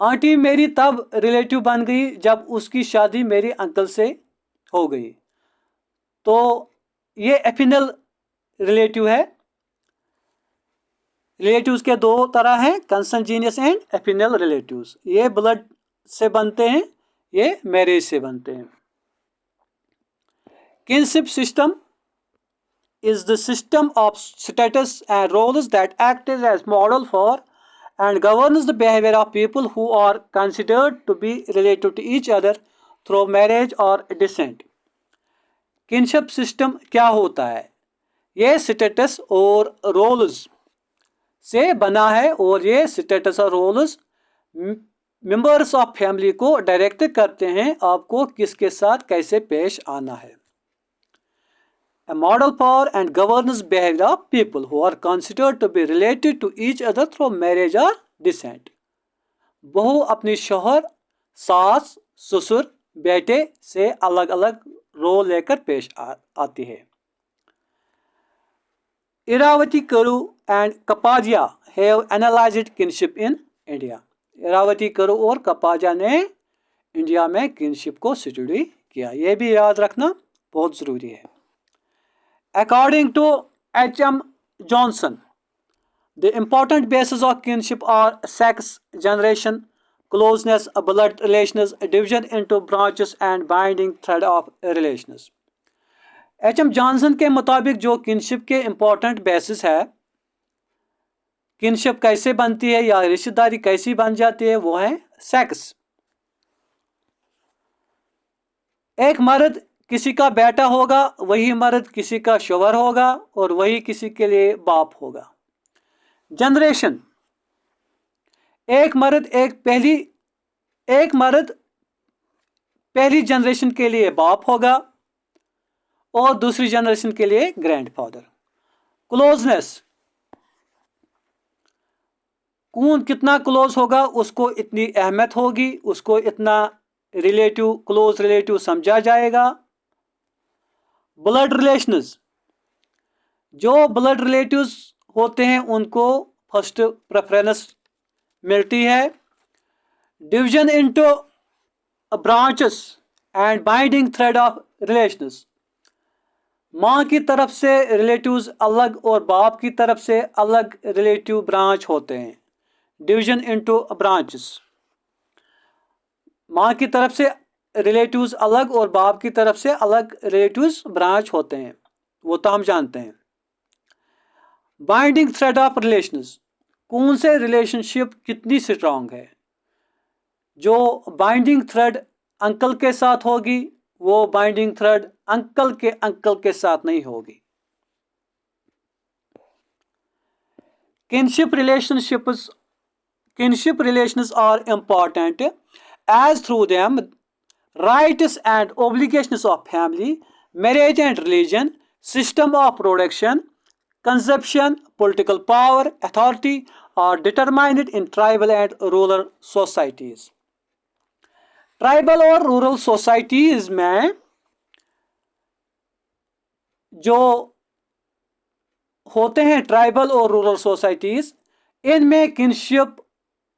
आंटी मेरी तब रिलेटिव बन गई जब उसकी शादी मेरे अंकल से हो गई। तो ये एफिनल रिलेटिव है। रिलेटिव्स के दो तरह हैं, कंसंजीनियस एंड एफिनल रिलेटिव्स। ये ब्लड से बनते हैं, ये मैरिज से बनते हैं। Kinship system is the system of status and roles that act as model for and governs the behavior of people who are considered to be related to each other through marriage or descent। Kinship system क्या होता है? ये status और roles से बना है और ये स्टेटस और रोल्स मेंबर्स ऑफ फैमिली को डायरेक्ट करते हैं आपको किसके साथ कैसे पेश आना है। A model for and governs behavior of people who are considered to be related to each other through marriage or descent। बहू अपनी शौहर, सास, ससुर, बेटे से अलग अलग रोल लेकर पेश आती है। Irawati Karve and Kapadia have analysed kinship in India. Irawati Karve और कपाजिया ने इंडिया में किनशिप को स्टडी किया। यह भी याद रखना बहुत ज़रूरी है। According to H.M. Johnson, the important bases of kinship are sex, generation, closeness, blood relations, division into branches and binding thread of relations। H.M. Johnson के मुताबिक जो किनशिप के इम्पोर्टेंट बेसिस है, किनशिप कैसे बनती है या रिश्तेदारी कैसी बन जाती है, वो है सेक्स। एक मर्द किसी का बेटा होगा, वही मर्द किसी का शौहर होगा और वही किसी के लिए बाप होगा। जनरेशन, एक मर्द पहली जनरेशन के लिए बाप होगा और दूसरी जनरेशन के लिए ग्रैंडफादर। क्लोजनेस, कौन कितना क्लोज होगा उसको इतनी अहमियत होगी, उसको इतना रिलेटिव क्लोज रिलेटिव समझा जाएगा। ब्लड रिलेशंस, जो ब्लड रिलेटिव्स होते हैं उनको फर्स्ट प्रेफरेंस मिलती है। Division into branches and binding thread of relations, माँ की तरफ से रिलेटिव्स अलग और बाप की तरफ से अलग रिलेटिव ब्रांच होते हैं। डिवीजन इनटू ब्रांचेस, माँ की तरफ से रिलेटिव्स अलग और बाप की तरफ से अलग रिलेटिव्स ब्रांच होते हैं, वो तो हम जानते हैं। बाइंडिंग थ्रेड ऑफ रिलेशंस, कौन से रिलेशनशिप कितनी स्ट्रांग है। जो बाइंडिंग थ्रेड अंकल के साथ होगी वो बाइंडिंग थ्रेड अंकल के साथ नहीं होगी। Kinship relations are important as through them rights and obligations of family, marriage and religion, system of production, consumption, political power, authority are determined in tribal and rural societies। Tribal और rural societies में जो होते हैं tribal और rural societies, इनमें kinship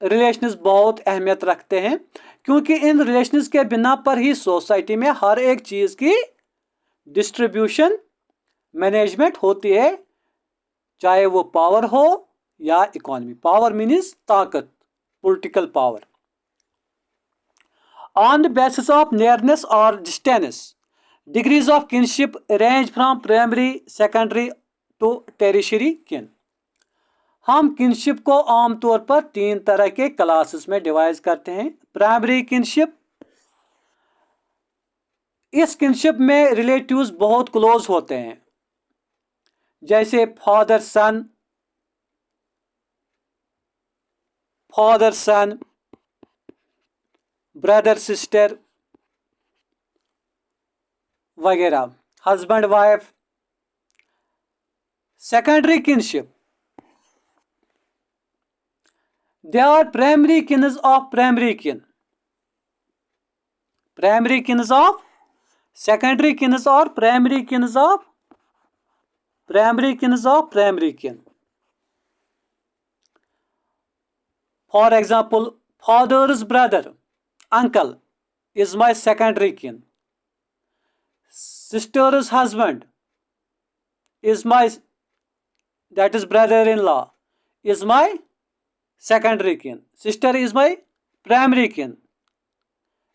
relations बहुत अहमियत रखते हैं, क्योंकि इन रिलेशंस के बिना पर ही सोसाइटी में हर एक चीज़ की डिस्ट्रीब्यूशन मैनेजमेंट होती है, चाहे वो पावर हो या इकोनॉमी। पावर मीन्स ताकत, political power. On the basis of nearness और distance, degrees of kinship range from primary, secondary to tertiary kin. हम किनशिप को आमतौर पर 3 तरह के क्लासेस में डिवाइड करते हैं। प्राइमरी किनशिप, इस किनशिप में रिलेटिव्स बहुत क्लोज होते हैं, जैसे फादर सन, ब्रदर सिस्टर वगैरह, husband wife. Secondary kinship, they are primary kins of primary kin, primary kins of secondary kins or primary kins of primary kin। For example, father's brother, uncle is my secondary kin, sister's husband is my, that is brother-in-law, is my secondary kin. Sister is my primary kin,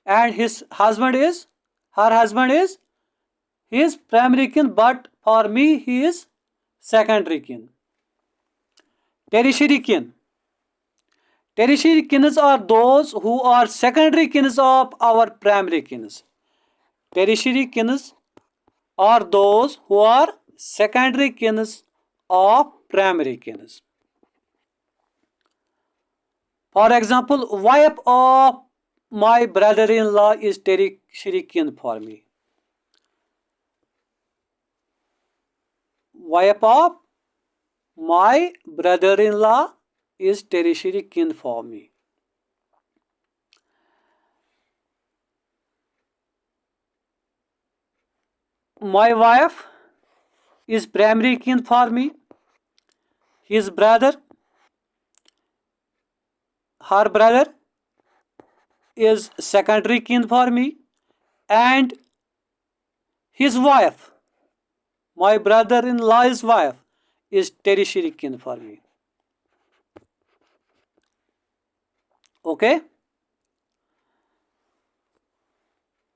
and his husband is, her husband is his primary kin, but for me he is secondary kin. Tertiary kin. Tertiary kins are those who are secondary kins of our primary kins. Tertiary kins are those who are secondary kins of primary kins. For example, wife of my brother-in-law is tertiary kin for me. Wife of my brother-in-law is tertiary kin for me. My wife is primary kin for me. His brother, her brother is secondary kin for me, and his wife, my brother-in-law's wife, is tertiary kin for me. Okay?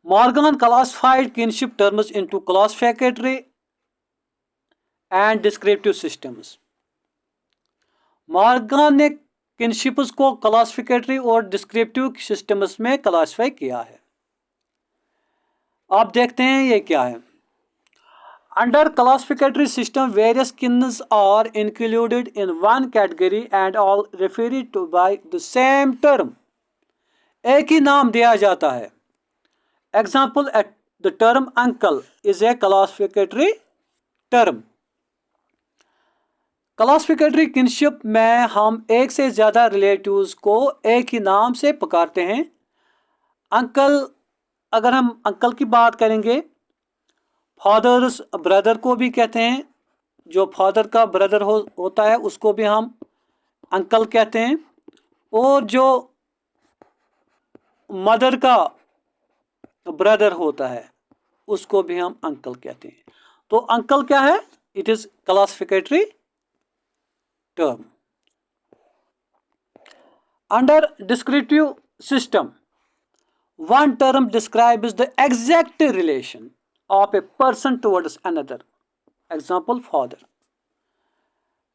Morgan classified kinship terms into classificatory and descriptive systems. Morgan ने किनशिप्स को क्लासिफिकेटरी और descriptive systems में classify किया है. आप देखते हैं ये क्या है. Under classificatory system various kins are included in one category and all refer to by the same term. एक ही नाम दिया जाता है. Example, the term uncle is a classificatory term. Classificatory kinship में हम एक से ज़्यादा रिलेटिव्स को एक ही नाम से पुकारते हैं. अंकल, अगर हम अंकल की बात करेंगे, फादर्स ब्रदर को भी कहते हैं. जो फादर का ब्रदर होता है उसको भी हम अंकल कहते हैं, और जो मदर का ब्रदर होता है उसको भी हम अंकल कहते हैं. तो अंकल क्या है? It is classificatory term. Under descriptive system, one term describes the exact relation of a person towards another. Example, father.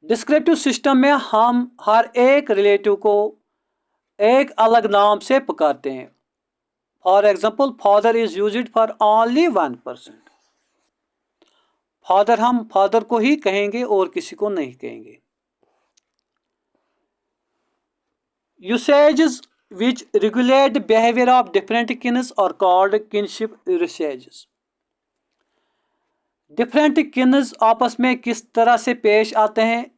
Descriptive system में हम हर एक रिलेटिव को एक अलग नाम से पुकारते हैं. For example, father is used for only one person. Father हम फादर को ही कहेंगे और किसी को नहीं कहेंगे. Usages which regulate the behavior of different kins are called kinship usages. Different kins आपस में किस तरह से पेश आते हैं,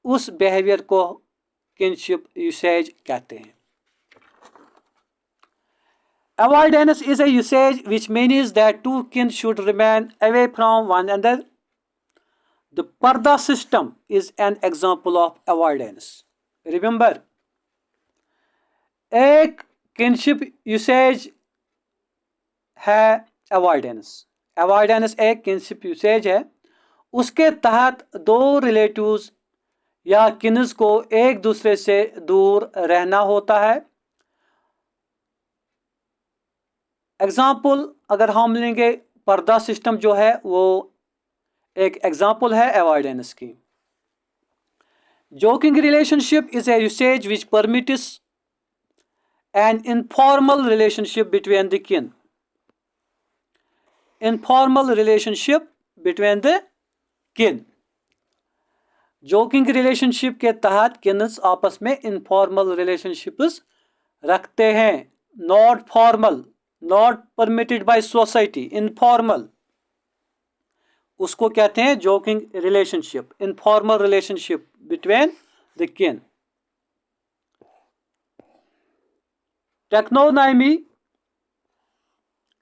उस behavior को kinship usage कहते हैं. Avoidance is a usage which means that two kin should remain away from one another. The parda system is an example of avoidance. Remember, एक किनशिप यूसेज है अवॉइडेंस. अवॉइडेंस एक kinship usage है. उसके तहत दो relatives या Keynes को एक दूसरे से दूर रहना होता है. एग्जाम्पल अगर हम लेंगे, पर्दा सिस्टम जो है वो एक एग्जाम्पल है अवॉइडेंस की. Joking relationship is a usage which permits an informal relationship between the kin. Informal relationship between the kin. Joking relationship के तहत किन्स आपस में इनफॉर्मल रिलेशनशिप्स रखते हैं. Not formal, not permitted by society, informal, उसको कहते हैं joking relationship. Informal relationship between the किन. Technonymy,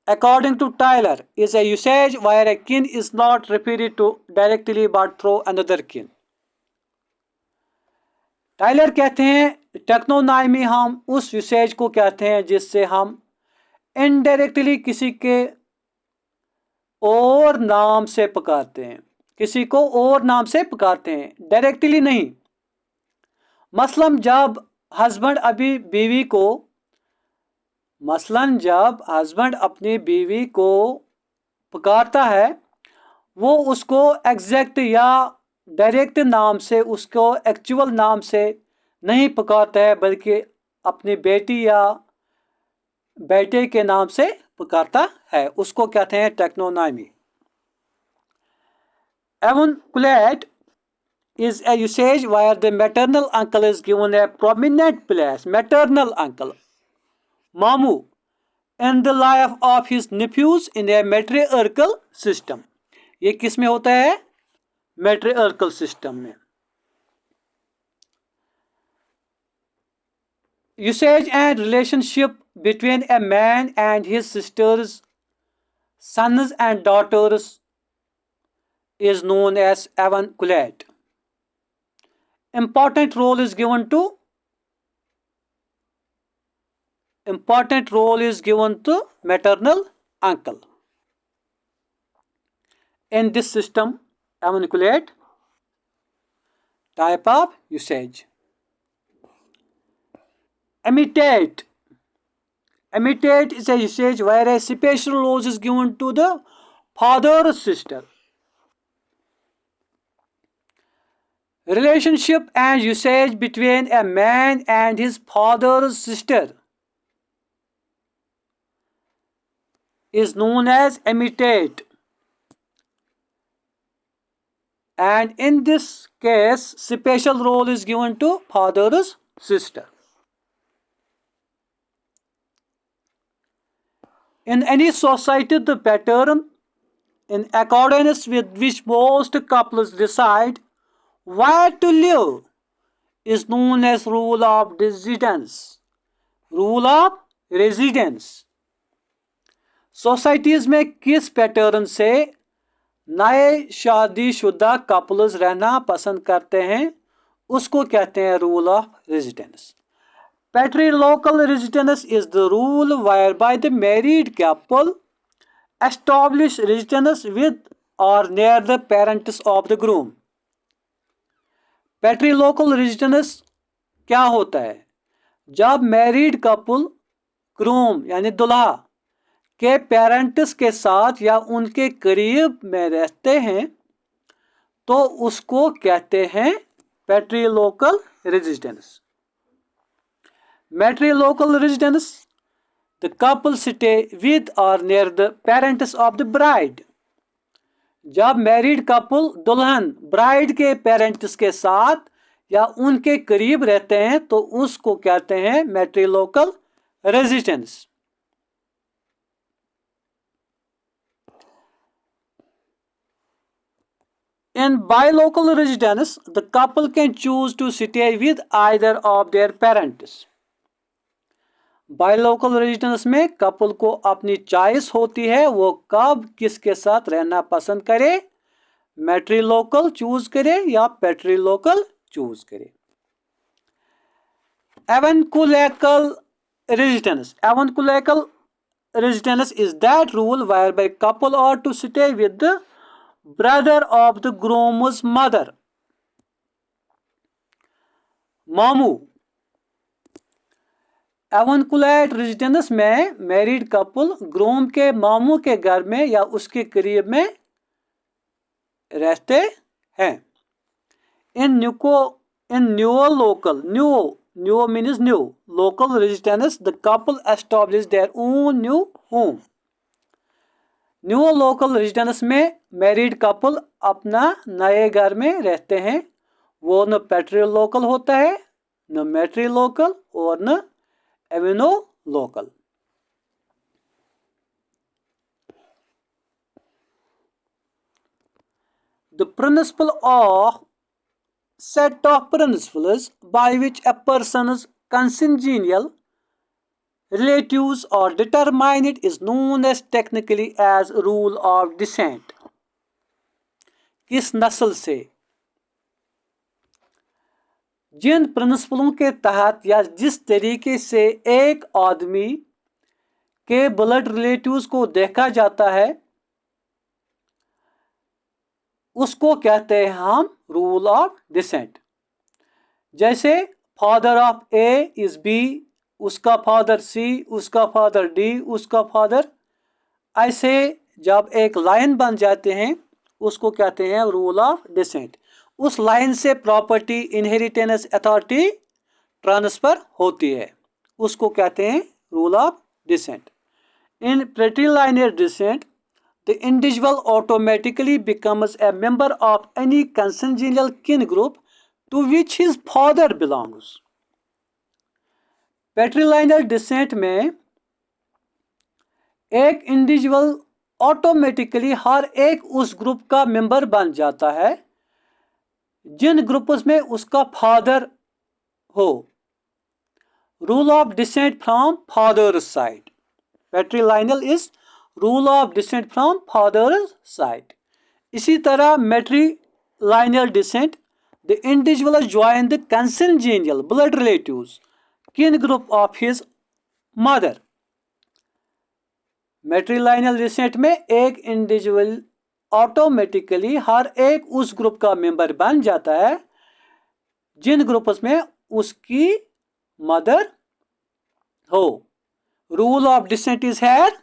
according to Tyler, is a usage where a kin is not referred to directly but through another kin. Tylor कहते हैं टेक्नोनाइमी हम उस usage को कहते हैं जिससे हम इनडायरेक्टली किसी के और नाम से पुकारते हैं, किसी को और नाम से पुकारते हैं, डायरेक्टली नहीं। मसलन जब हस्बैंड अपनी बीवी को पुकारता है, वो उसको एग्जैक्ट या डायरेक्ट नाम से, उसको एक्चुअल नाम से नहीं पुकारता है, बल्कि अपनी बेटी या बेटे के नाम से पुकारता है। उसको कहते हैं टेक्नोनामी। एवनकुलेट is a usage where the maternal uncle is given a prominent place, maternal uncle, mamu, in the life of his nephews in a matriarchal system। ये किस में होता है? matriarchal system में। Usage and relationship between a man and his sisters, sons and daughters is known as avunculate। Important role is given to maternal uncle in this system, avunculate type of usage। Imitate is a usage where a special role is given to the father's sister। Relationship and usage between a man and his father's sister is known as imitate, and in this case special role is given to father's sister। In any society, the pattern in accordance with which most couples decide where to live is known as rule of residence। Rule of residence. Societies में किस pattern से नए शादीशुदा couples रहना पसंद करते हैं, उसको कहते हैं rule of residence. Patrilocal residence is the rule whereby the married couple establish residence with or near the parents of the groom। Patrilocal residence क्या होता है? जब मैरिड कपल ग्रूम यानी दुल्हा के पेरेंट्स के साथ या उनके करीब में रहते हैं तो उसको कहते हैं पैट्रिलोकल residence. Matrilocal residence, the couple stay with or near the parents of the bride। जब मैरिड कपल दुल्हन ब्राइड के पेरेंट्स के साथ या उनके करीब रहते हैं तो उसको कहते हैं मैट्रिलोकल residence. In bilocal residence, the couple can choose to stay with either of their parents। Bilocal residence में कपल को अपनी चॉइस होती है वो कब किसके साथ रहना पसंद करे, मैट्रिलोकल चूज करे या पैट्रिलोकल चूज करे। Avunculocal residence is that rule whereby couple are to stay with the brother of the groom's mother, मामू। एवनकुलेट रेजिडेंस में मैरिड कपल ग्रूम के मामू के घर में या उसके करीब में रहते हैं। In new means neolocal residence the couple establish their own new home. Neolocal residence में मैरिड कपल अपना नए घर में रहते हैं। वो न पैट्रिलोकल होता है, न मैट्रिलोकल और न एविनोलोकल। The principle of set of principles by which a person's consanguineal relatives are determined is known as technically as rule of descent। किस नस्ल से, जिन प्रिंसिपलों के तहत या जिस तरीके से एक आदमी के ब्लड रिलेटिव्स को देखा जाता है उसको कहते हैं हम रूल ऑफ डिसेंट। जैसे father of A is B, उसका फादर सी, उसका फादर डी, उसका फादर, ऐसे जब एक लाइन बन जाते हैं उसको कहते हैं रूल ऑफ डिसेंट। उस लाइन से प्रॉपर्टी, इनहेरिटेंस, अथॉरिटी ट्रांसफर होती है, उसको कहते हैं rule of descent. In patrilineal descent the individual automatically becomes a member of any consanguineal kin group to which his father belongs। Patrilineal descent में एक individual automatically हर एक उस ग्रुप का मेंबर बन जाता है जिन ग्रुप्स में उसका फादर हो। Rule of descent from father's side, patrilineal is rule of descent from father's side. इसी तरह matrilineal descent, the individual join the consanguineal blood relatives kin group of his mother. Matrilineal descent में एक individual automatically हर एक उस group का member बन जाता है जिन ग्रुप्स में उसकी मदर हो। Rule of descent is here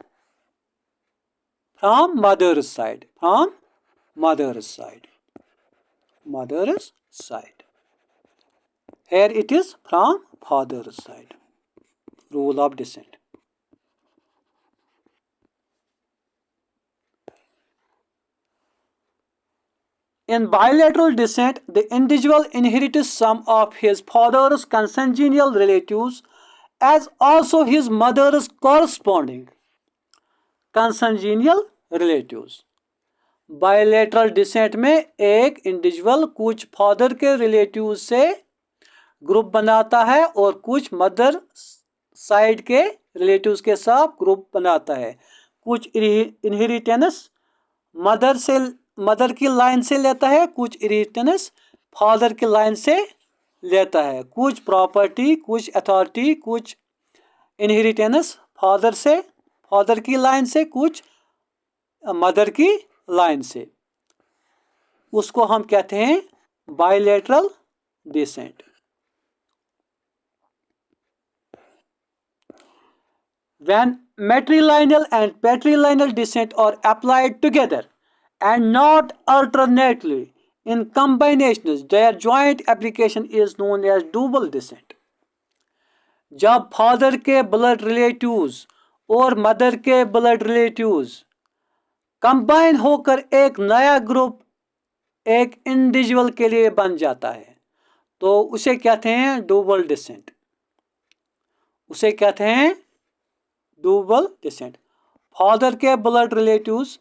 from mother's side, from mother's side, mother's side. Here it is from father's side. Rule of descent. In bilateral descent, the individual inherits some of his father's consanguineal relatives as also his mother's corresponding consanguineal relatives. Bilateral descent में एक individual कुछ father के relatives से group बनाता है और कुछ mother side के रिलेटिव्स के साथ ग्रुप बनाता है। कुछ इनहेरिटेंस मदर की लाइन से लेता है, कुछ इनहेरिटेंस फादर की लाइन से लेता है। कुछ प्रॉपर्टी, कुछ अथॉरिटी, कुछ इनहेरिटेंस फादर की लाइन से, कुछ मदर की लाइन से, उसको हम कहते हैं bilateral descent. When matrilineal and patrilineal descent are applied together and not alternately in combinations, their joint application is known as dual descent। जब फादर के ब्लड रिलेटिव्स और मदर के ब्लड रिलेटिव्स कंबाइन होकर एक नया ग्रुप एक individual के लिए बन जाता है तो उसे कहते हैं डुअल डिसेंट। उसे कहते हैं डुअल डिसेंट। फादर के ब्लड रिलेटिव्स,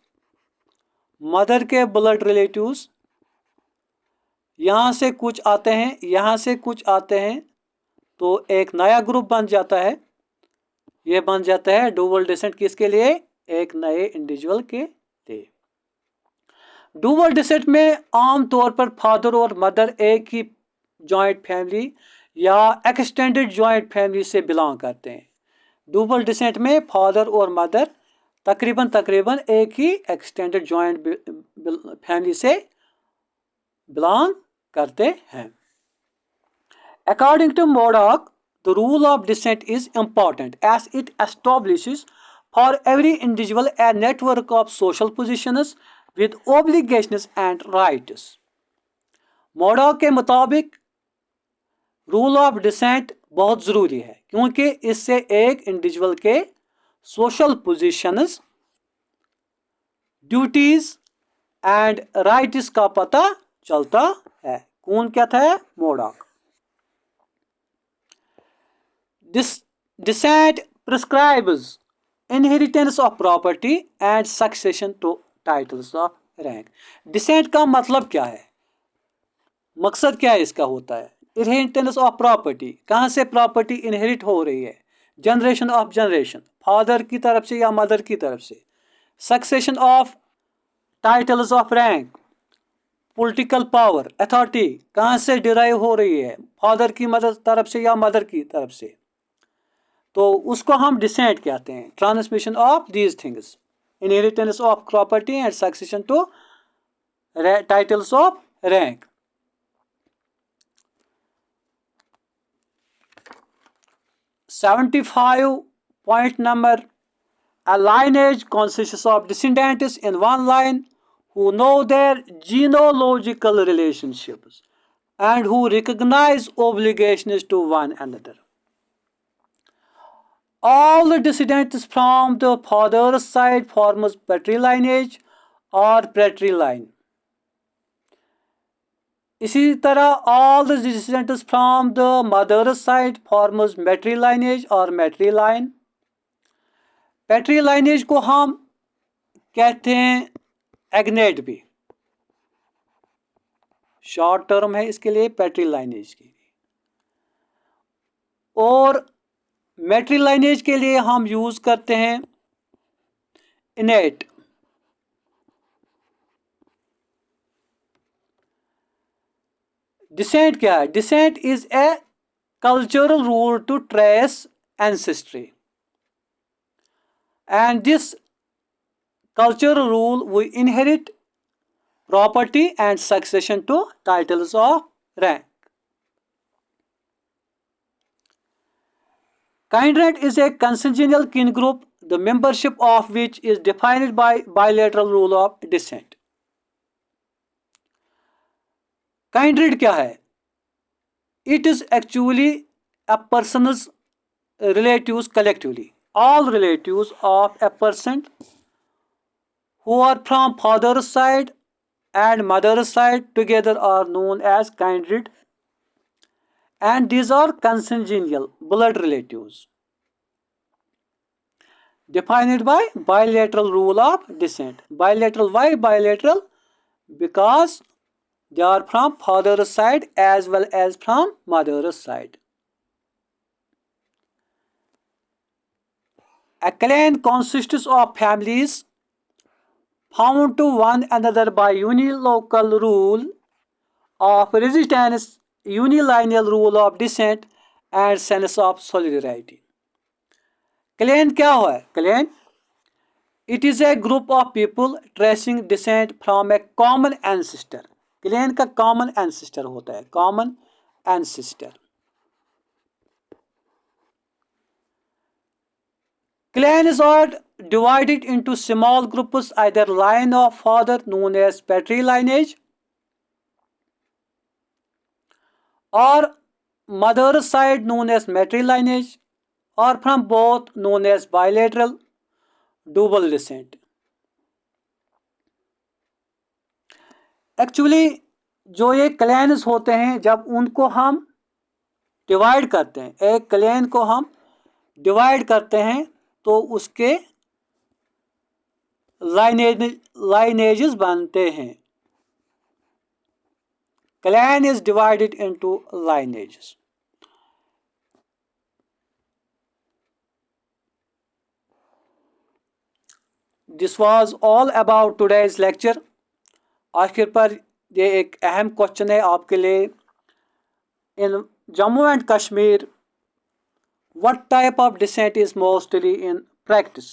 मदर के ब्लड रिलेटिव्स, यहाँ से कुछ आते हैं, यहाँ से कुछ आते हैं, तो एक नया ग्रुप बन जाता है। ये बन जाता है डुअल डिसेंट किसके लिए? एक नए इंडिविजुअल के लिए। डुअल डिसेंट में आमतौर पर फादर और मदर एक ही जॉइंट फैमिली या एक्सटेंडेड जॉइंट फैमिली से बिलोंग करते हैं। डुअल डिसेंट में फादर और मदर तकरीबन एक ही एक्सटेंडेड जॉइंट फैमिली से बिलोंग करते हैं। According to Murdock, the rule of descent is important as it establishes for every individual a network of social positions with obligations and rights। मोडॉक के मुताबिक रूल ऑफ डिसेंट बहुत ज़रूरी है क्योंकि इससे एक इंडिविजुअल के social positions, duties and rights का पता चलता है। कौन कहता है? मोडॉक। Descent prescribes inheritance of property and succession to titles of rank। Descent का मतलब क्या है? मकसद क्या है इसका होता है? इनहेरिटेंस ऑफ प्रॉपर्टी, कहाँ से प्रॉपर्टी इनहेरिट हो रही है? जनरेशन ऑफ जनरेशन, फादर की तरफ से या मदर की तरफ से। Succession of titles of rank, political power, authority कहाँ से डिराइव हो रही है? फादर की तरफ से या मदर की तरफ से। तो उसको हम डिसेंट कहते हैं। Transmission of these things, inheritance of property and succession to titles of rank. "75 point number. A lineage consists of descendants in one line who know their genealogical relationships and who recognize obligations to one another. All the descendants from the father's side forms patrilineage or patriline. इसी तरह all the descendants from the mother's side forms matrilineage और matriline. patrilineage को हम कहते हैं एग्नेट भी, short term है इसके लिए patrilineage के लिए, और matrilineage के लिए हम यूज करते हैं इनेट. डिसेंट क्या है? Descent is a cultural rule to trace ancestry, and this cultural rule we inherit property and succession to titles of rank. Kindred is a consanguineal kin group, the membership of which is defined by bilateral rule of descent. Kindred क्या है? It is actually a person's relatives collectively. All relatives of a person who are from father's side and mother's side together are known as kindred, and these are consanguineal blood relatives defined by bilateral rule of descent. Bilateral, why bilateral? Because they are from father's side as well as from mother's side. A clan consists of families bound to one another by unilocal rule of resistance, unilineal rule of descent, and sense of solidarity. Clan क्या है? Clan, it is a group of people tracing descent from a common ancestor. Clan का common ancestor होता है, common ancestor. Clans are divided into small groups, either line of father known as patrilineage or mother's side known as matrilineage, or from both known as bilateral double descent. Actually जो ये clans होते हैं, जब उनको हम divide करते हैं, एक क्लैन को हम डिवाइड करते हैं तो उसके लाइनेजेस बनते हैं. Clan is divided into lineages. This was all about today's lecture. आखिर पर ये एक अहम क्वेश्चन है आपके लिए. In Jammu and Kashmir, what type of descent is mostly in practice?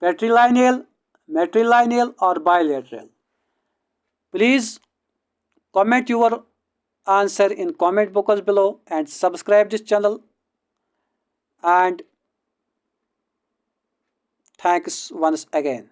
Patrilineal, matrilineal or bilateral? Please comment your answer in comment box below and subscribe this channel, and thanks once again.